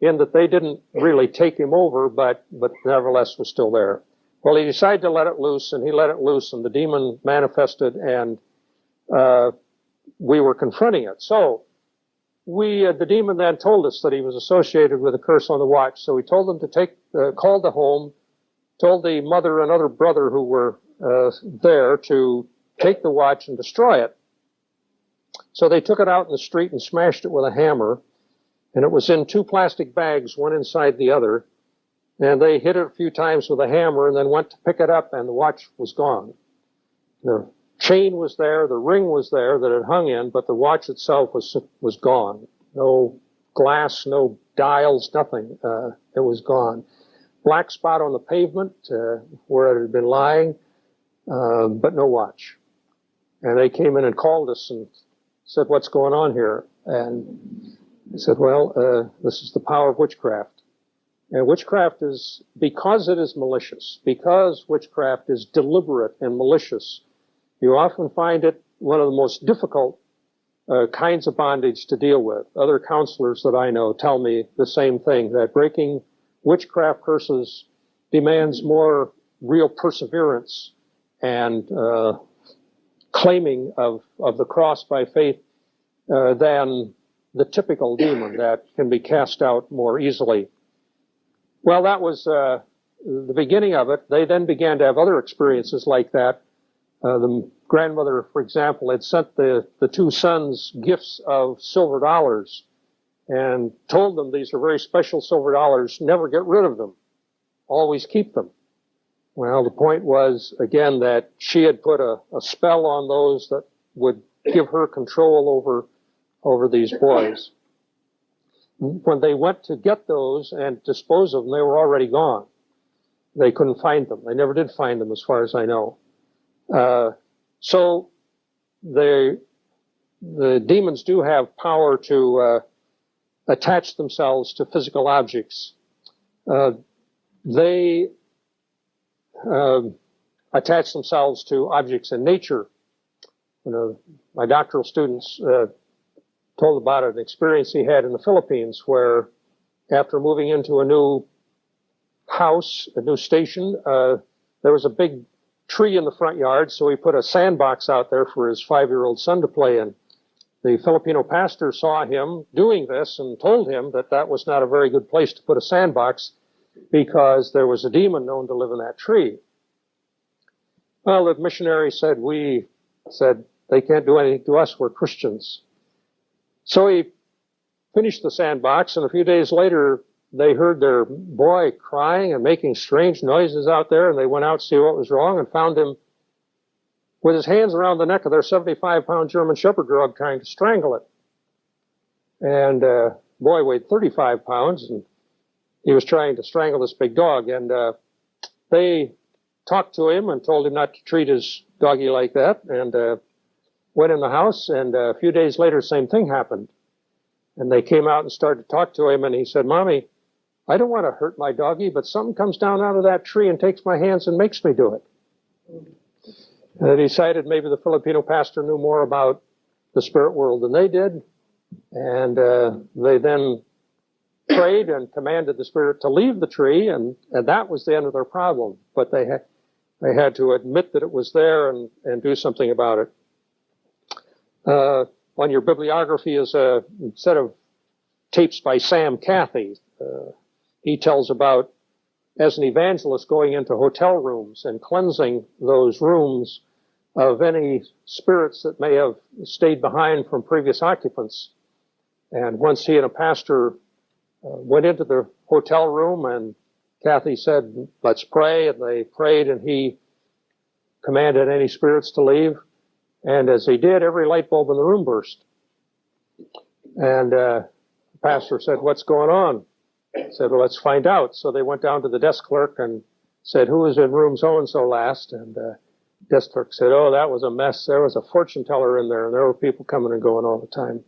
in that they didn't really take him over, but nevertheless was still there. Well, he decided to let it loose, and he let it loose, and the demon manifested, and we were confronting it. So the demon then told us that he was associated with a curse on the watch. So we told them to called the home, told the mother and other brother who were there to take the watch and destroy it. So they took it out in the street and smashed it with a hammer, and it was in 2 plastic bags, one inside the other. And they hit it a few times with a hammer and then went to pick it up, and the watch was gone. The chain was there, the ring was there that it hung in, but the watch itself was gone. No glass, no dials, nothing. It was gone. Black spot on the pavement where it had been lying, but no watch. And they came in and called us and said, "What's going on here?" And I said, "Well, this is the power of witchcraft." And witchcraft is, because it is malicious, because witchcraft is deliberate and malicious, you often find it one of the most difficult kinds of bondage to deal with. Other counselors that I know tell me the same thing, that breaking witchcraft curses demands more real perseverance and claiming of the cross by faith than the typical demon that can be cast out more easily. Well, that was the beginning of it. They then began to have other experiences like that. The grandmother, for example, had sent the 2 sons gifts of silver dollars and told them these are very special silver dollars, never get rid of them, always keep them. Well, the point was, again, that she had put a spell on those that would give her control over these boys. When they went to get those and dispose of them, they were already gone. They couldn't find them. They never did find them, as far as I know. So the demons do have power to attach themselves to physical objects. They attach themselves to objects in nature. My doctoral students told about an experience he had in the Philippines where, after moving into a new house, a new station, there was a big tree in the front yard, so he put a sandbox out there for his 5-year-old son to play in. The Filipino pastor saw him doing this and told him that that was not a very good place to put a sandbox because there was a demon known to live in that tree. Well, the missionary said, "We said they can't do anything to us, we're Christians." So he finished the sandbox, and a few days later, they heard their boy crying and making strange noises out there, and they went out to see what was wrong and found him with his hands around the neck of their 75-pound German Shepherd dog trying to strangle it. And boy weighed 35 pounds, and he was trying to strangle this big dog. And they talked to him and told him not to treat his doggy like that, and went in the house, and a few days later, same thing happened. And they came out and started to talk to him, and he said, "Mommy, I don't want to hurt my doggy, but something comes down out of that tree and takes my hands and makes me do it." And they decided maybe the Filipino pastor knew more about the spirit world than they did, and they then prayed and commanded the spirit to leave the tree, and that was the end of their problem. But they had to admit that it was there and do something about it. On your bibliography is a set of tapes by Sam Cathy. He tells about, as an evangelist, going into hotel rooms and cleansing those rooms of any spirits that may have stayed behind from previous occupants. And once he and a pastor went into the hotel room, and Cathy said, "Let's pray," and they prayed, and he commanded any spirits to leave. And as he did, every light bulb in the room burst. And the pastor said, "What's going on?" He said, "Well, let's find out." So they went down to the desk clerk and said, "Who was in room so-and-so last?" And desk clerk said, "Oh, that was a mess. There was a fortune teller in there, and there were people coming and going all the time."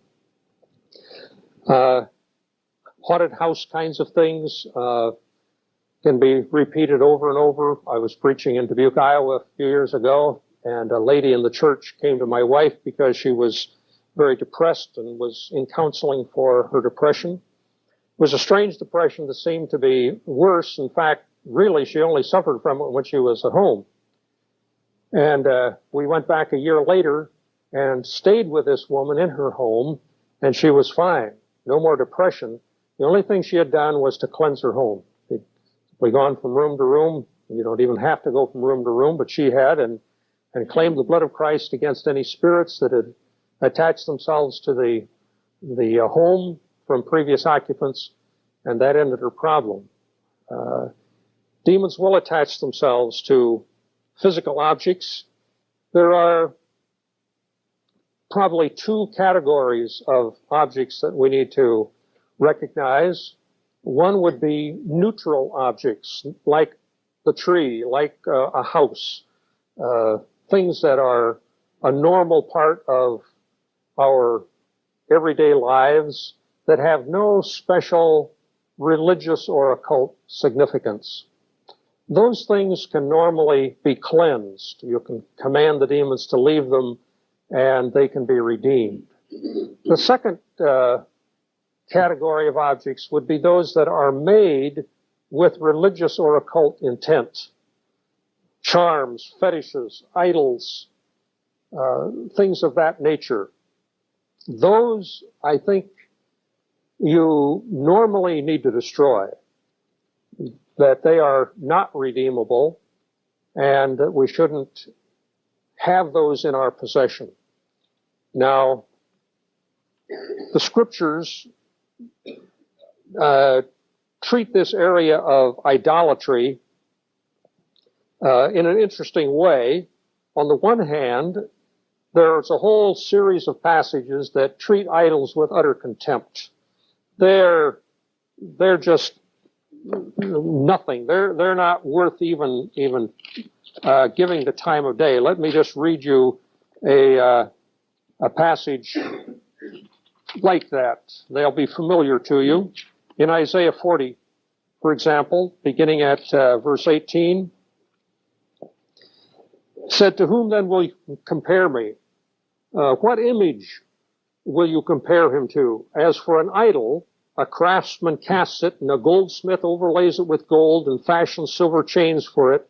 Haunted house kinds of things can be repeated over and over. I was preaching in Dubuque, Iowa a few years ago, and a lady in the church came to my wife because she was very depressed and was in counseling for her depression. It was a strange depression that seemed to be worse. In fact, really, she only suffered from it when she was at home. And we went back a year later and stayed with this woman in her home, and she was fine. No more depression. The only thing she had done was to cleanse her home. We'd gone from room to room. You don't even have to go from room to room, but she had, and claimed the blood of Christ against any spirits that had attached themselves to the home from previous occupants, and that ended her problem. Demons will attach themselves to physical objects. There are probably two categories of objects that we need to recognize. One would be neutral objects, like the tree, like a house, things that are a normal part of our everyday lives that have no special religious or occult significance. Those things can normally be cleansed. You can command the demons to leave them, and they can be redeemed. The second category of objects would be those that are made with religious or occult intent. Charms, fetishes, idols, things of that nature. Those, I think, you normally need to destroy, that they are not redeemable, and that we shouldn't have those in our possession. Now, the scriptures treat this area of idolatry in an interesting way. On the one hand, there's a whole series of passages that treat idols with utter contempt. They're just nothing. They're not worth even giving the time of day. Let me just read you a passage like that. They'll be familiar to you. In Isaiah 40, for example, beginning at verse 18, said, "To whom then will you compare me? What image will you compare him to? As for an idol, a craftsman casts it, and a goldsmith overlays it with gold and fashions silver chains for it.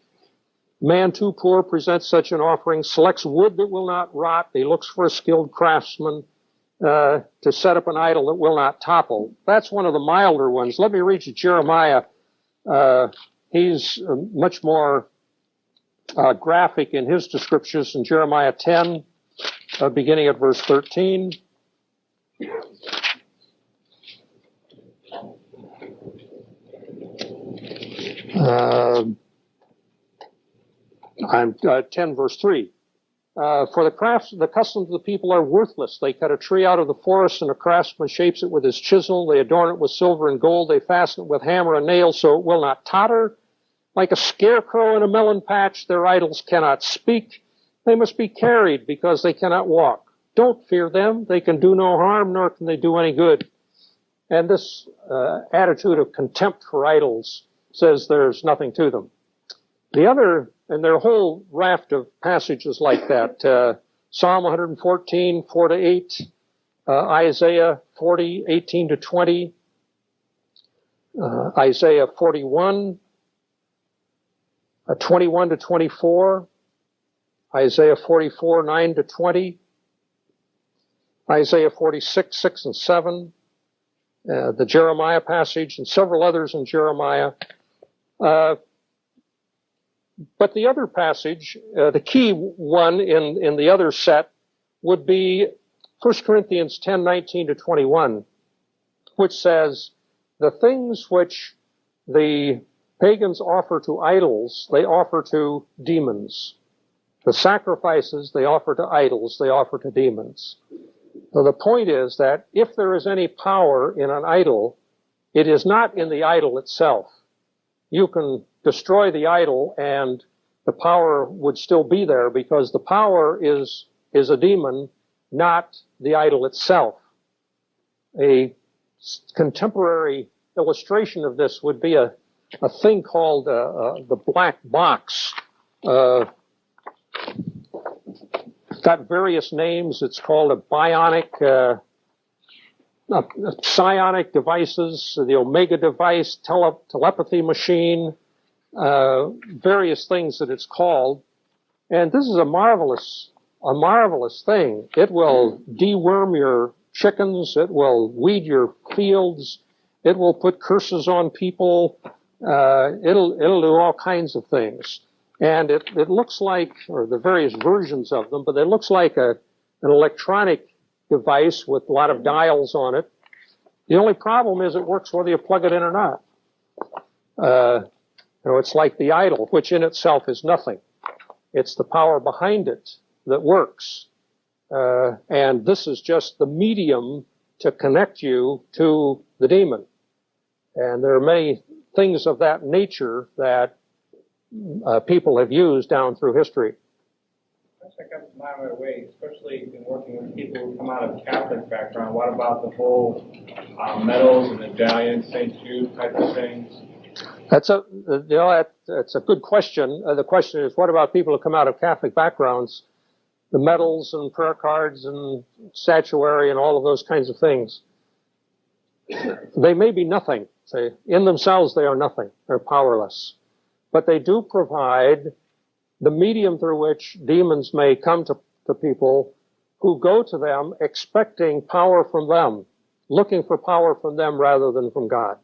Man too poor presents such an offering, selects wood that will not rot. He looks for a skilled craftsman to set up an idol that will not topple." That's one of the milder ones. Let me read you Jeremiah. He's much more graphic in his descriptions in Jeremiah 10, beginning at verse 13. I'm 10 verse 3. For the customs of the people are worthless. They cut a tree out of the forest, and a craftsman shapes it with his chisel. They adorn it with silver and gold. They fasten it with hammer and nail so it will not totter. Like a scarecrow in a melon patch, their idols cannot speak. They must be carried because they cannot walk. Don't fear them. They can do no harm, nor can they do any good. And this attitude of contempt for idols says there's nothing to them. The other, and there are a whole raft of passages like that. Psalm 114, 4 to 8, Isaiah 40, 18 to 20, Isaiah 41, 21 to 24, Isaiah 44, 9 to 20, Isaiah 46, 6 and 7, the Jeremiah passage, and several others in Jeremiah. But the other passage, the key one in the other set, would be 1 Corinthians 10, 19 to 21, which says, the things which the pagans offer to idols, they offer to demons. The sacrifices they offer to idols, they offer to demons. So the point is that if there is any power in an idol, it is not in the idol itself. You can destroy the idol and the power would still be there because the power is a demon, not the idol itself. A contemporary illustration of this would be a thing called the black box. Got various names. It's called a bionic, psionic devices, the Omega device, telepathy machine, various things that it's called. And this is a marvelous thing. It will deworm your chickens. It will weed your fields. It will put curses on people. It'll do all kinds of things. And it looks like, or the various versions of them, but it looks like an electronic device with a lot of dials on it. The only problem is it works whether you plug it in or not. It's like the idol, which in itself is nothing. It's the power behind it that works. And this is just the medium to connect you to the demon. And there are many things of that nature that people have used down through history. That comes to mind right away, especially in working with people who come out of a Catholic background. What about the whole medals and medallions, St. Jude type of things? That's a good question. The question is, what about people who come out of Catholic backgrounds? The medals and prayer cards and statuary and all of those kinds of things. They may be nothing. Say, in themselves, they are nothing. They're powerless. But they do provide the medium through which demons may come to people who go to them expecting power from them, looking for power from them rather than from God.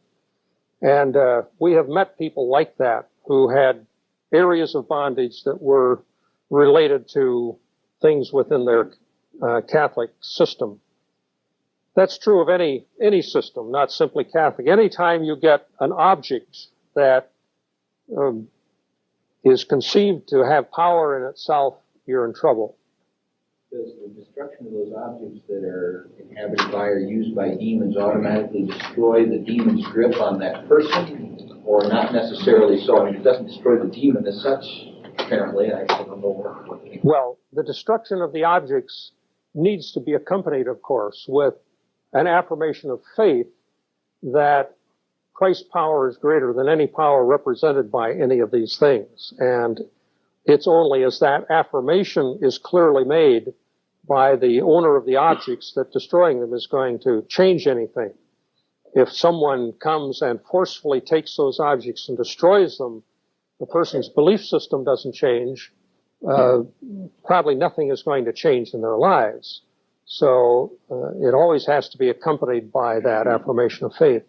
And we have met people like that who had areas of bondage that were related to things within their Catholic system. That's true of any system, not simply Catholic. Anytime you get an object that is conceived to have power in itself, you're in trouble. Does the destruction of those objects that are inhabited by or used by demons automatically destroy the demon's grip on that person, or not necessarily so? I mean, it doesn't destroy the demon as such, apparently. I don't know. Well, the destruction of the objects needs to be accompanied, of course, with an affirmation of faith that Christ's power is greater than any power represented by any of these things. And it's only as that affirmation is clearly made by the owner of the objects that destroying them is going to change anything. If someone comes and forcefully takes those objects and destroys them, the person's belief system doesn't change. Probably nothing is going to change in their lives. So it always has to be accompanied by that affirmation of faith.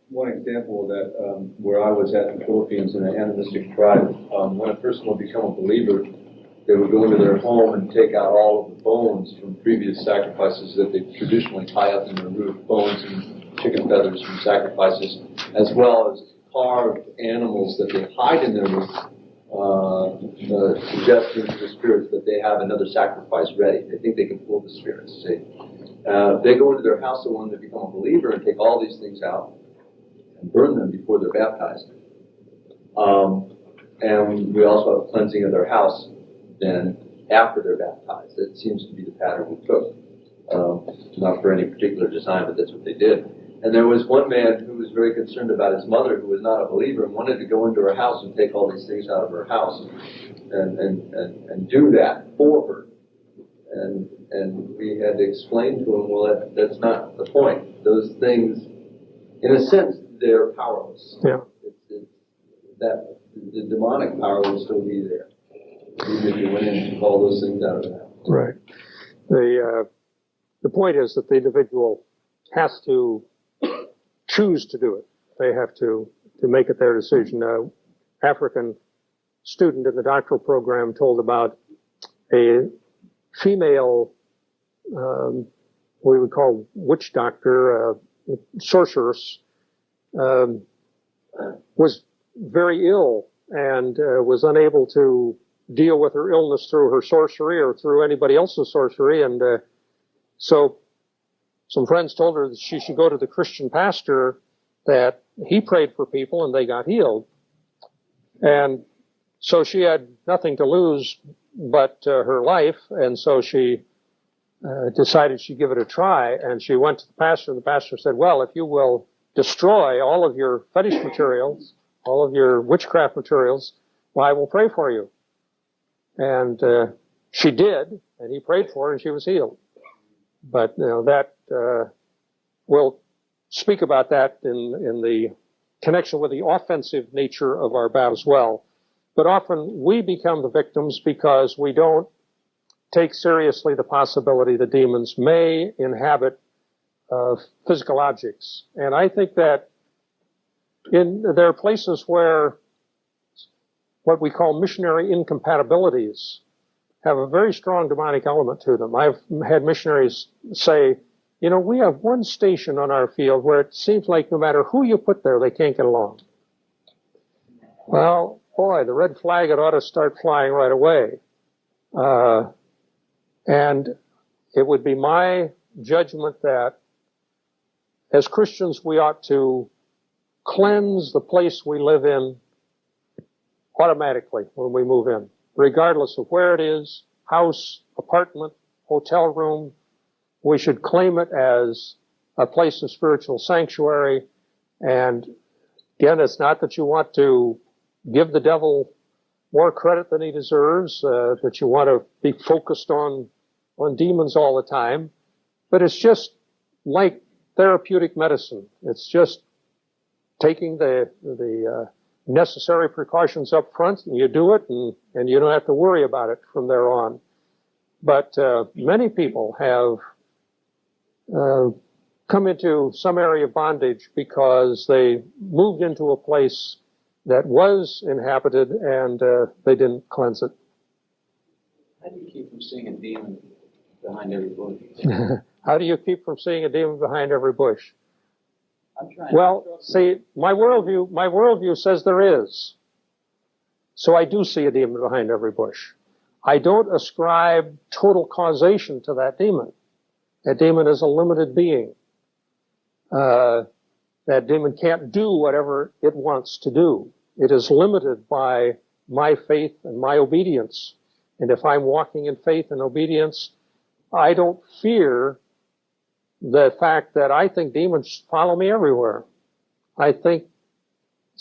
One example of that, where I was at in the Philippines in an animistic tribe, when a person would become a believer, they would go into their home and take out all of the bones from previous sacrifices that they traditionally tie up in their roof, bones and chicken feathers from sacrifices, as well as carved animals that they hide in their roof, suggesting to the spirits that they have another sacrifice ready. They think they can fool the spirits. See? They go into their house, the one that become a believer, and take all these things out and burn them before they're baptized. And we also have a cleansing of their house then after they're baptized. It seems to be the pattern we took. Not for any particular design, but that's what they did. And there was one man who was very concerned about his mother, who was not a believer, and wanted to go into her house and take all these things out of her house and do that for her. And we had to explain to him, well, that's not the point. Those things, in a sense, they're powerless. Yeah. That the demonic power will still be there, even if you went in and took all those things out of the house. Right. The point is that the individual has to choose to do it. They have to make it their decision. African student in the doctoral program told about a female, we would call witch doctor, sorceress, was very ill and was unable to deal with her illness through her sorcery or through anybody else's sorcery. And so some friends told her that she should go to the Christian pastor, that he prayed for people and they got healed. And so she had nothing to lose but her life, and so she decided she'd give it a try. And she went to the pastor, and the pastor said, well, if you will destroy all of your fetish materials, all of your witchcraft materials, well, I will pray for you. And she did, and he prayed for her, and she was healed. But that we'll speak about that in the connection with the offensive nature of our battle as well. But often we become the victims because we don't take seriously the possibility that demons may inhabit physical objects. And I think that there are places where what we call missionary incompatibilities have a very strong demonic element to them. I've had missionaries say, we have one station on our field where it seems like no matter who you put there, they can't get along. Well, boy, the red flag, it ought to start flying right away. And it would be my judgment that as Christians, we ought to cleanse the place we live in automatically when we move in, regardless of where it is, house, apartment, hotel room. We should claim it as a place of spiritual sanctuary. And again, it's not that you want to give the devil more credit than he deserves, that you want to be focused on demons all the time, but it's just like therapeutic medicine. It's just taking the necessary precautions up front, and you do it, and you don't have to worry about it from there on. But many people have come into some area of bondage because they moved into a place that was inhabited and they didn't cleanse it. How do you keep from seeing a demon behind every bush? How do you keep from seeing a demon behind every bush? I'm trying. Well, see, my worldview says there is. So I do see a demon behind every bush. I don't ascribe total causation to that demon. That demon is a limited being. That demon can't do whatever it wants to do. It is limited by my faith and my obedience. And if I'm walking in faith and obedience, I don't fear the fact that I think demons follow me everywhere. I think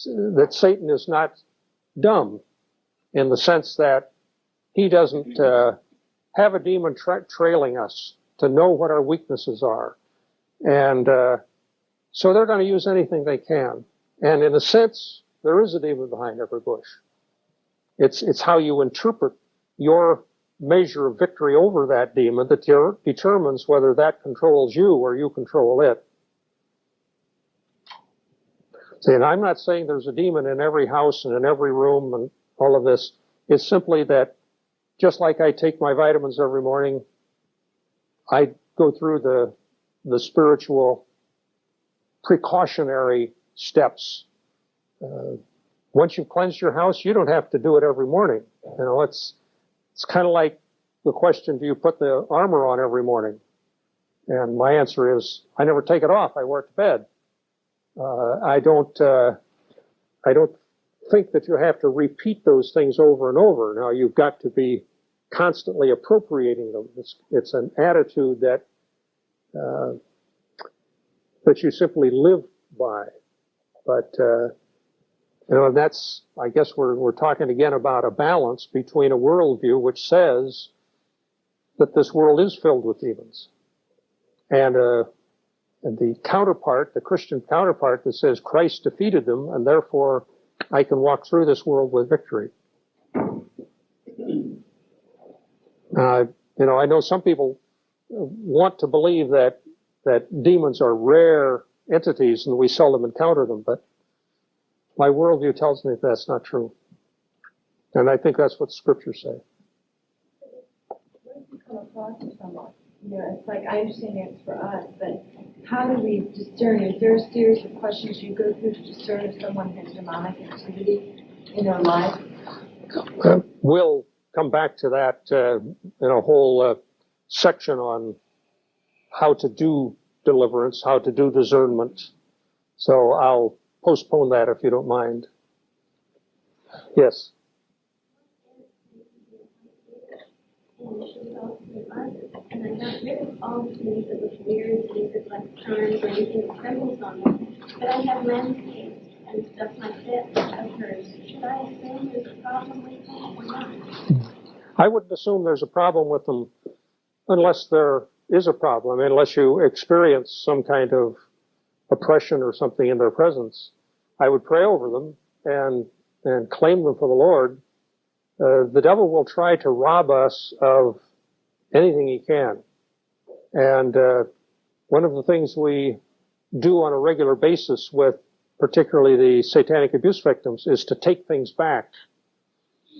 that Satan is not dumb in the sense that he doesn't have a demon trailing us to know what our weaknesses are. And so they're going to use anything they can. And in a sense, there is a demon behind every bush. It's how you interpret your measure of victory over that demon that determines whether that controls you or you control it. See, and I'm not saying there's a demon in every house and in every room and all of this. It's simply that just like I take my vitamins every morning, I go through the spiritual precautionary steps. Once you've cleansed your house, you don't have to do it every morning. You know, it's kind of like the question, do you put the armor on every morning? And my answer is, I never take it off. I wear it to bed. I don't think that you have to repeat those things over and over. Now, you've got to be constantly appropriating them. It's an attitude that you simply live by. But you know, that's, I guess we're talking again about a balance between a worldview which says that this world is filled with demons, and the counterpart, the Christian counterpart, that says Christ defeated them, and therefore I can walk through this world with victory. You know, I know some people want to believe that demons are rare entities and we seldom encounter them, but my worldview tells me that's not true. And I think that's what the scriptures say. When you come across someone, you know, it's like, I understand it's for us, but how do we discern? Is there a series of questions you go through to discern if someone has demonic activity in their life? We'll come back to that in a whole section on how to do deliverance, how to do discernment. So I'll postpone that if you don't mind. Yes. And I got rid of all the things that look weird, things that like charms or anything that symbols on them. But I have landscapes and stuff like that of hers. Should I assume there's a problem with them or not? I wouldn't assume there's a problem with them unless there is a problem, unless you experience some kind of oppression or something in their presence. I would pray over them and claim them for the Lord. The devil will try to rob us of anything he can. And one of the things we do on a regular basis with particularly the satanic abuse victims is to take things back.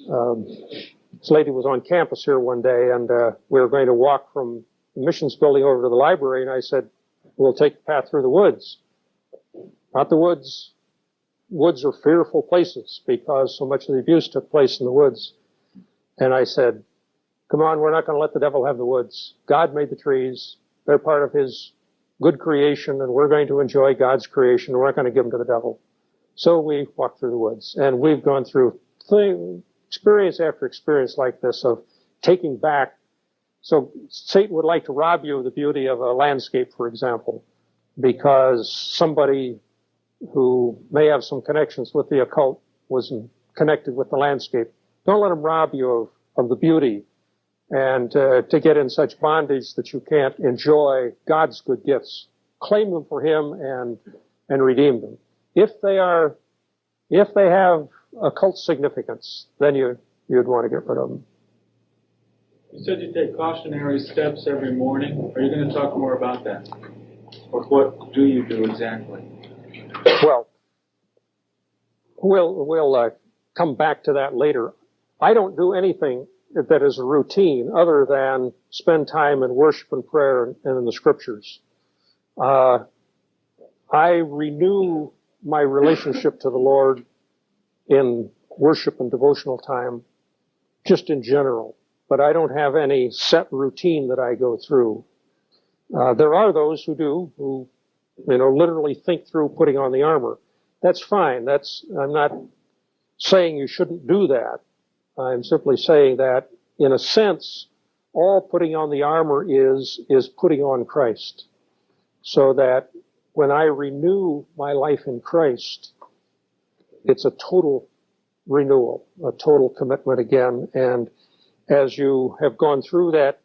This lady was on campus here one day, and we were going to walk from the missions building over to the library, and I said, we'll take the path through the woods. Not the woods. Woods are fearful places because so much of the abuse took place in the woods. And I said, come on, we're not going to let the devil have the woods. God made the trees. They're part of his good creation, and we're going to enjoy God's creation. We're not going to give them to the devil. So we walked through the woods, and we've gone through experience after experience like this of taking back. So Satan would like to rob you of the beauty of a landscape, for example, because somebody who may have some connections with the occult was connected with the landscape. Don't let him rob you of the beauty and to get in such bondage that you can't enjoy God's good gifts. Claim them for him and redeem them. If they have occult significance, then you'd want to get rid of them. You said you take cautionary steps every morning. Are you going to talk more about that? Or what do you do exactly? Well, we'll come back to that later. I don't do anything that is a routine other than spend time in worship and prayer and in the scriptures. I renew my relationship to the Lord in worship and devotional time, just in general. But I don't have any set routine that I go through. There are those who do, who, literally think through putting on the armor. That's fine. I'm not saying you shouldn't do that. I'm simply saying that, in a sense, all putting on the armor is putting on Christ. So that when I renew my life in Christ, it's a total renewal, a total commitment again. And as you have gone through that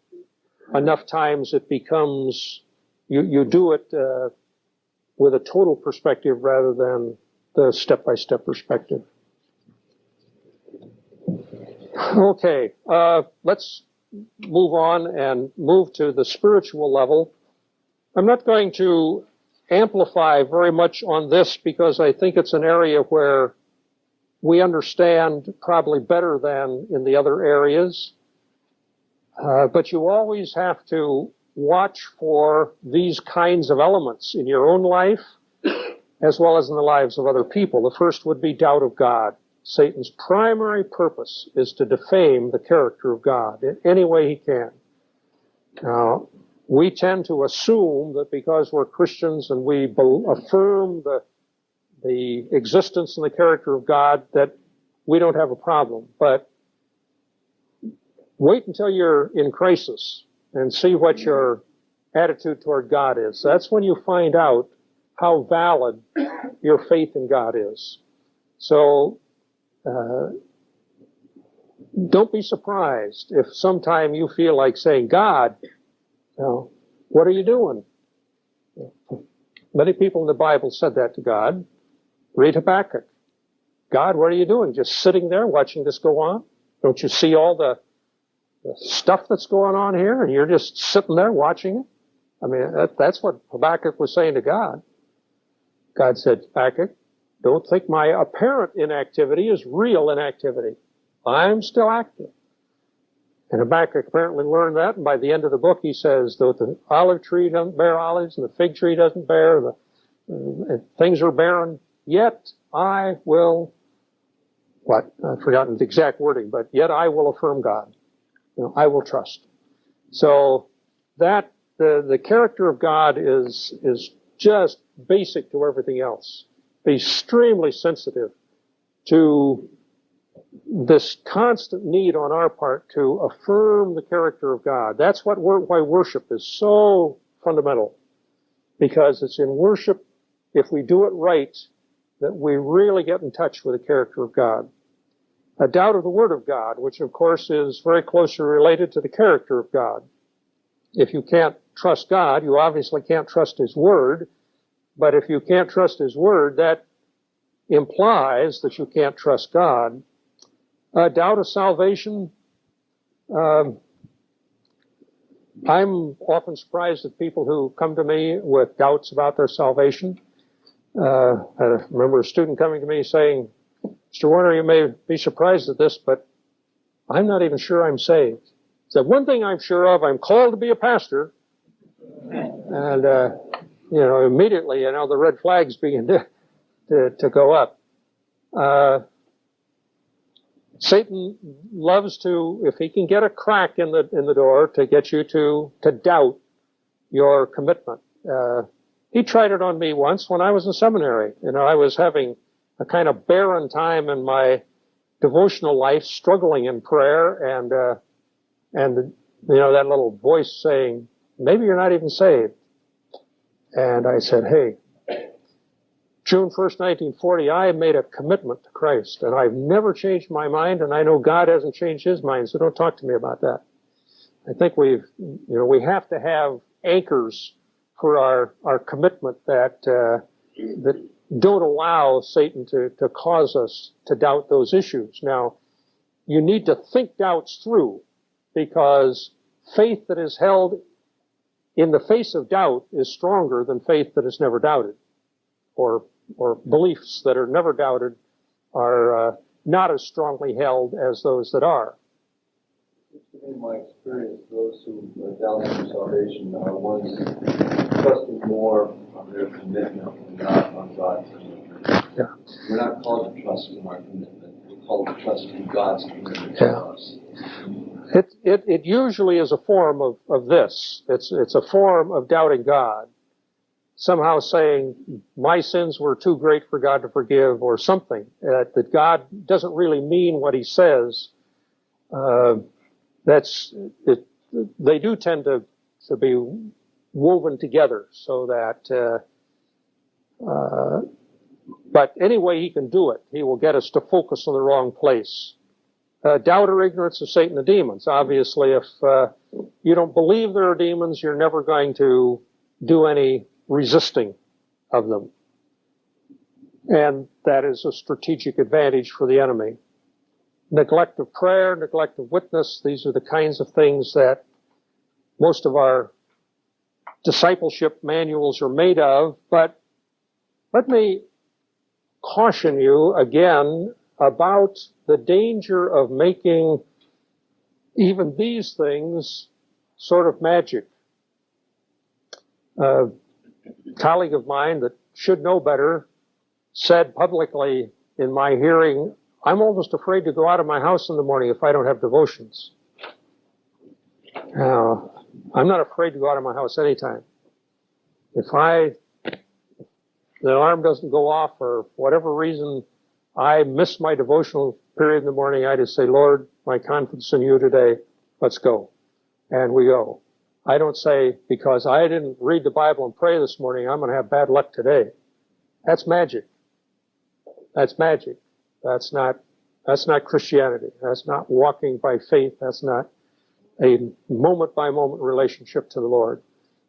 enough times, it becomes, you do it with a total perspective rather than the step-by-step perspective. Okay, let's move on and move to the spiritual level. I'm not going to amplify very much on this because I think it's an area where we understand probably better than in the other areas. But you always have to watch for these kinds of elements in your own life as well as in the lives of other people. The first would be doubt of God. Satan's primary purpose is to defame the character of God in any way he can. Now, we tend to assume that because we're Christians and we affirm the existence and the character of God, that we don't have a problem. But wait until you're in crisis and see what your attitude toward God is. That's when you find out how valid your faith in God is. So, don't be surprised if sometime you feel like saying, God, what are you doing? Many people in the Bible said that to God. Read Habakkuk. God, what are you doing? Just sitting there watching this go on? Don't you see all the stuff that's going on here and you're just sitting there watching it? I mean, that's what Habakkuk was saying to God. God said, Habakkuk, don't think my apparent inactivity is real inactivity. I'm still active. And Habakkuk apparently learned that, and by the end of the book he says, though the olive tree doesn't bear olives and the fig tree doesn't bear, things are barren, yet I will, I've forgotten the exact wording, but yet I will affirm God. I will trust. So that, the character of God is just basic to everything else. Be extremely sensitive to this constant need on our part to affirm the character of God. That's why worship is so fundamental. Because it's in worship, if we do it right, that we really get in touch with the character of God. A doubt of the Word of God, which of course is very closely related to the character of God. If you can't trust God, you obviously can't trust His Word. But if you can't trust His Word, that implies that you can't trust God. A doubt of salvation. I'm often surprised at people who come to me with doubts about their salvation. I remember a student coming to me saying, Mr. Warner, you may be surprised at this, but I'm not even sure I'm saved. He said, one thing I'm sure of, I'm called to be a pastor. And, immediately, the red flags begin to go up. Satan loves to, if he can get a crack in the door, to get you to doubt your commitment. He tried it on me once when I was in seminary. I was having a kind of barren time in my devotional life, struggling in prayer, and that little voice saying, maybe you're not even saved. And I said, hey, June 1st, 1940, I made a commitment to Christ, and I've never changed my mind, and I know God hasn't changed His mind, so don't talk to me about that. I think we have to have anchors for our commitment that don't allow Satan to cause us to doubt those issues. Now, you need to think doubts through, because faith that is held in the face of doubt is stronger than faith that is never doubted, or beliefs that are never doubted are not as strongly held as those that are. In my experience, those who are doubting their salvation are ones trusting more on their commitment and not on God's commitment. Yeah. We're not called to trust in our commitment. We're called to trust in God's commitment to us. It usually is a form of this. It's a form of doubting God. Somehow saying, my sins were too great for God to forgive, or something, that God doesn't really mean what He says. They do tend to be woven together, so that, but any way He can do it, He will get us to focus on the wrong place. Doubt or ignorance of Satan and demons. Obviously, if you don't believe there are demons, you're never going to do any resisting of them. And that is a strategic advantage for the enemy. Neglect of prayer, neglect of witness, these are the kinds of things that most of our discipleship manuals are made of. But let me caution you again about the danger of making even these things sort of magic. A colleague of mine that should know better said publicly in my hearing, I'm almost afraid to go out of my house in the morning if I don't have devotions. Now, I'm not afraid to go out of my house anytime. If the alarm doesn't go off for whatever reason, I miss my devotional period in the morning, I just say, Lord, my confidence in you today, let's go. And we go. I don't say, because I didn't read the Bible and pray this morning, I'm going to have bad luck today. That's magic. That's magic. That's not Christianity. That's not walking by faith. That's not a moment-by-moment relationship to the Lord.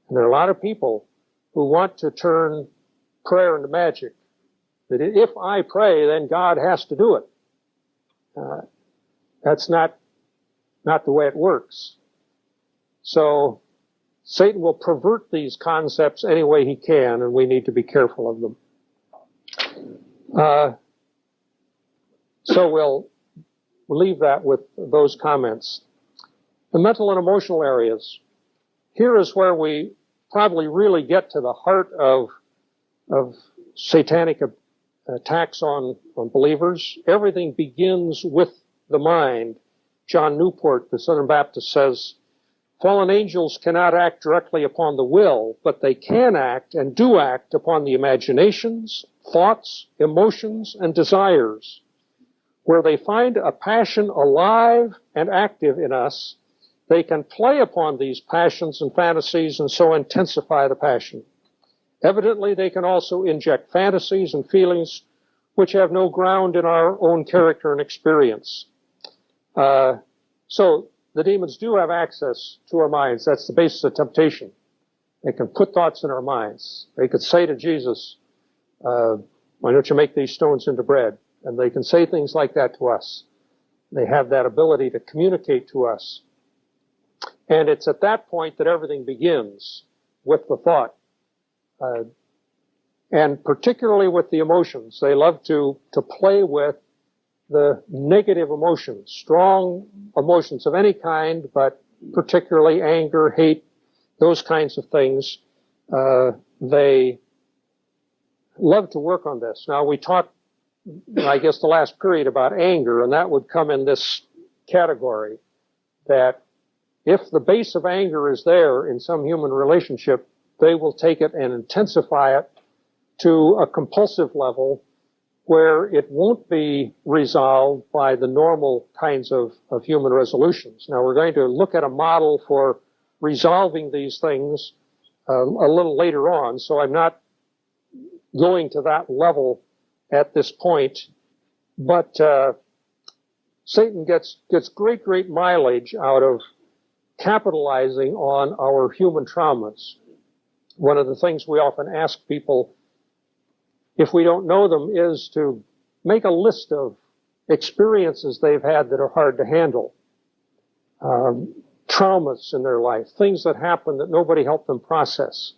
And there are a lot of people who want to turn prayer into magic. That if I pray, then God has to do it. That's not the way it works. So Satan will pervert these concepts any way he can, and we need to be careful of them. So we'll leave that with those comments. The mental and emotional areas. Here is where we probably really get to the heart of satanic attacks on believers. Everything begins with the mind. John Newport, the Southern Baptist, says, fallen angels cannot act directly upon the will, but they can act and do act upon the imaginations, thoughts, emotions, and desires. Where they find a passion alive and active in us, they can play upon these passions and fantasies and so intensify the passion. Evidently, they can also inject fantasies and feelings which have no ground in our own character and experience. So the demons do have access to our minds. That's the basis of temptation. They can put thoughts in our minds. They could say to Jesus, why don't you make these stones into bread? And they can say things like that to us. They have that ability to communicate to us. And it's at that point that everything begins with the thought. And particularly with the emotions. They love to play with the negative emotions, strong emotions of any kind, but particularly anger, hate, those kinds of things. They love to work on this. Now, we talked, I guess, the last period about anger, and that would come in this category, that if the base of anger is there in some human relationship, they will take it and intensify it to a compulsive level where it won't be resolved by the normal kinds of human resolutions. Now, we're going to look at a model for resolving these things a little later on, so I'm not going to that level at this point. But Satan gets great mileage out of capitalizing on our human traumas. One of the things we often ask people, if we don't know them, is to make a list of experiences they've had that are hard to handle. Traumas in their life, things that happened that nobody helped them process.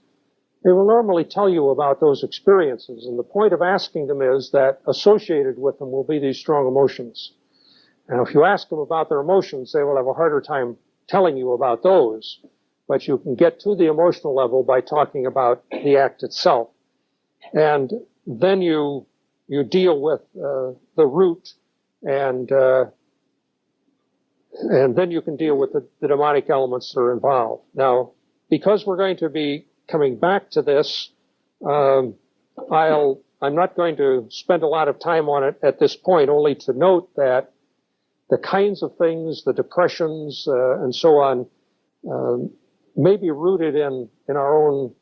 They will normally tell you about those experiences, and the point of asking them is that associated with them will be these strong emotions. And if you ask them about their emotions, they will have a harder time telling you about those, but you can get to the emotional level by talking about the act itself. And then you deal with the root, and then you can deal with the demonic elements that are involved. Now, because we're going to be coming back to this, I'm not going to spend a lot of time on it at this point, only to note that the kinds of things, the depressions, and so on, may be rooted in our own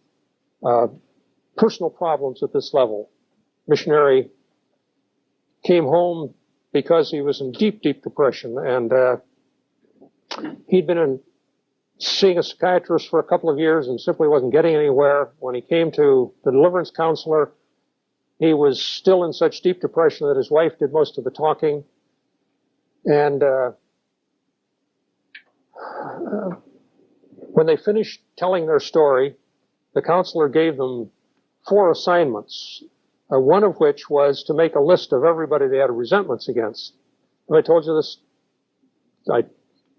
personal problems at this level. Missionary came home because he was in deep depression, and he'd been seeing a psychiatrist for a couple of years and simply wasn't getting anywhere. When he came to the deliverance counselor, he was still in such deep depression that his wife did most of the talking. And when they finished telling their story, the counselor gave them 4 assignments, one of which was to make a list of everybody they had resentments against. And I told you this, I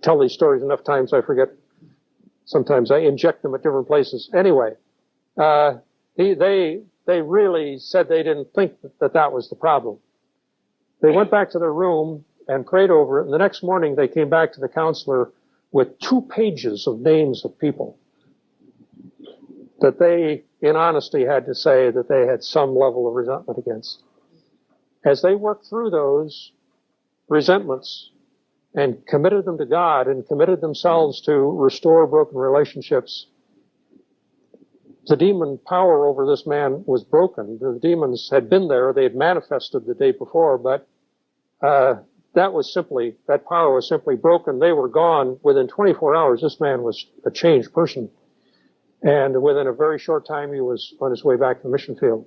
tell these stories enough times I forget. Sometimes I inject them at different places. Anyway, they really said they didn't think that was the problem. They went back to their room and prayed over it, and the next morning they came back to the counselor with 2 pages of names of people that they, in honesty, had to say that they had some level of resentment against. As they worked through those resentments and committed them to God and committed themselves to restore broken relationships, the demon power over this man was broken. The demons had been there. They had manifested the day before, but that power was simply broken. They were gone. Within 24 hours, this man was a changed person. And within a very short time, he was on his way back to the mission field.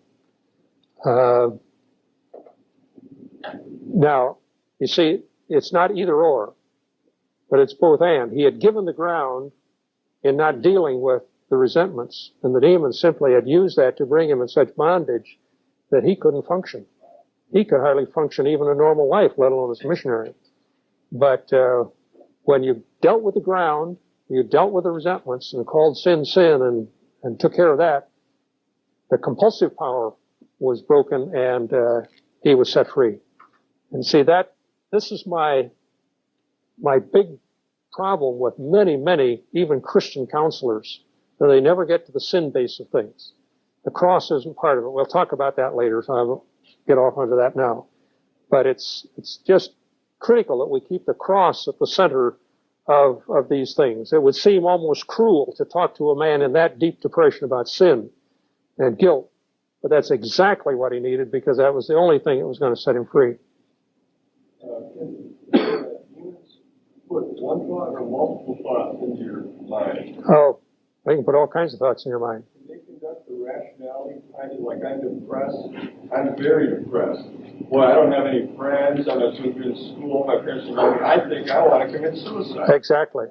Now, you see, it's not either or, but it's both and. He had given the ground in not dealing with the resentments, and the demons simply had used that to bring him in such bondage that he couldn't function. He could hardly function even a normal life, let alone as a missionary. But when you dealt with the ground, you dealt with the resentments and called sin, sin, and took care of that, the compulsive power was broken and he was set free. And see, this is my big problem with many, even Christian counselors, that they never get to the sin base of things. The cross isn't part of it. We'll talk about that later, so I won't get off onto that now. But it's just critical that we keep the cross at the center of these things. It would seem almost cruel to talk to a man in that deep depression about sin and guilt, but that's exactly what he needed, because that was the only thing that was going to set him free. Put one thought or multiple thoughts into your mind. Oh, they can put all kinds of thoughts in your mind. Can they conduct the rationality kind of like, I'm depressed? I'm very depressed. Boy, I don't have any friends. I'm not doing good in school. My parents are not. I think I want to commit suicide. Exactly.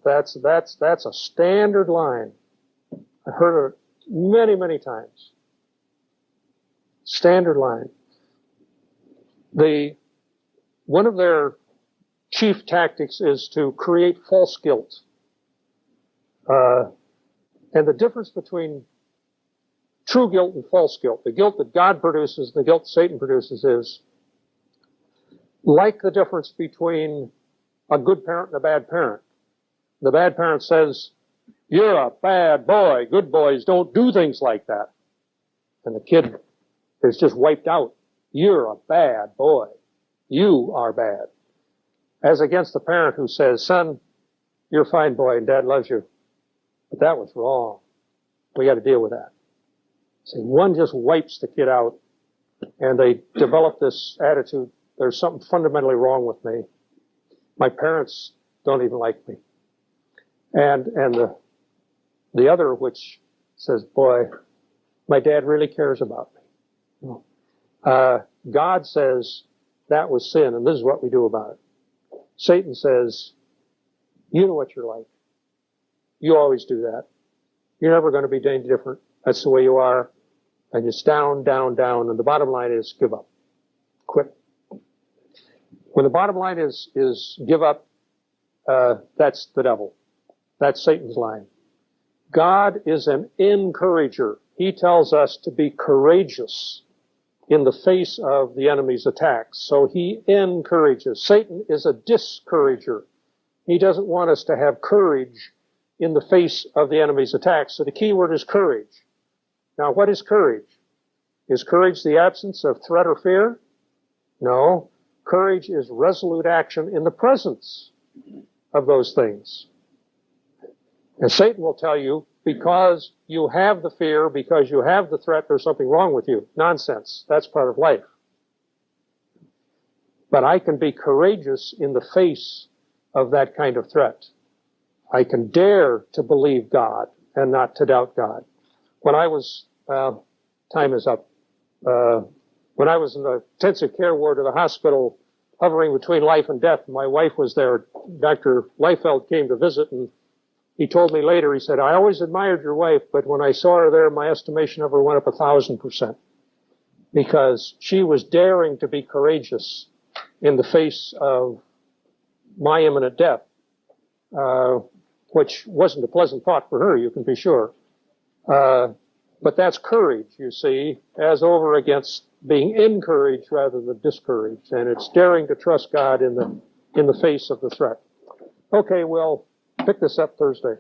That's a standard line. I heard it many times. Standard line. One of their chief tactics is to create false guilt. And the difference between true guilt and false guilt, the guilt that God produces, the guilt Satan produces, is like the difference between a good parent and a bad parent. The bad parent says, "You're a bad boy. Good boys don't do things like that." And the kid is just wiped out. "You're a bad boy. You are bad." As against the parent who says, "Son, you're a fine boy and Dad loves you, but that was wrong. We got to deal with that." See, one just wipes the kid out, and they develop this attitude: there's something fundamentally wrong with me. My parents don't even like me. And the other, which says, "Boy, my dad really cares about me." God says that was sin, and this is what we do about it. Satan says, "You know what you're like. You always do that. You're never going to be any different. That's the way you are." And it's down, down, down. And the bottom line is give up. Quit. When the bottom line is give up, that's the devil. That's Satan's line. God is an encourager. He tells us to be courageous in the face of the enemy's attacks. So he encourages. Satan is a discourager. He doesn't want us to have courage in the face of the enemy's attacks. So the key word is courage. Now, what is courage? Is courage the absence of threat or fear? No. Courage is resolute action in the presence of those things. And Satan will tell you, because you have the fear, because you have the threat, there's something wrong with you. Nonsense. That's part of life. But I can be courageous in the face of that kind of threat. I can dare to believe God and not to doubt God. When I was, time is up. When I was in the intensive care ward of the hospital, hovering between life and death, my wife was there. Dr. Leifeld came to visit, and he told me later, he said, "I always admired your wife, but when I saw her there, my estimation of her went up 1,000%. Because she was daring to be courageous in the face of my imminent death. which wasn't a pleasant thought for her, you can be sure. But that's courage, you see, as over against being encouraged rather than discouraged. And it's daring to trust God in the face of the threat. Okay, we'll pick this up Thursday.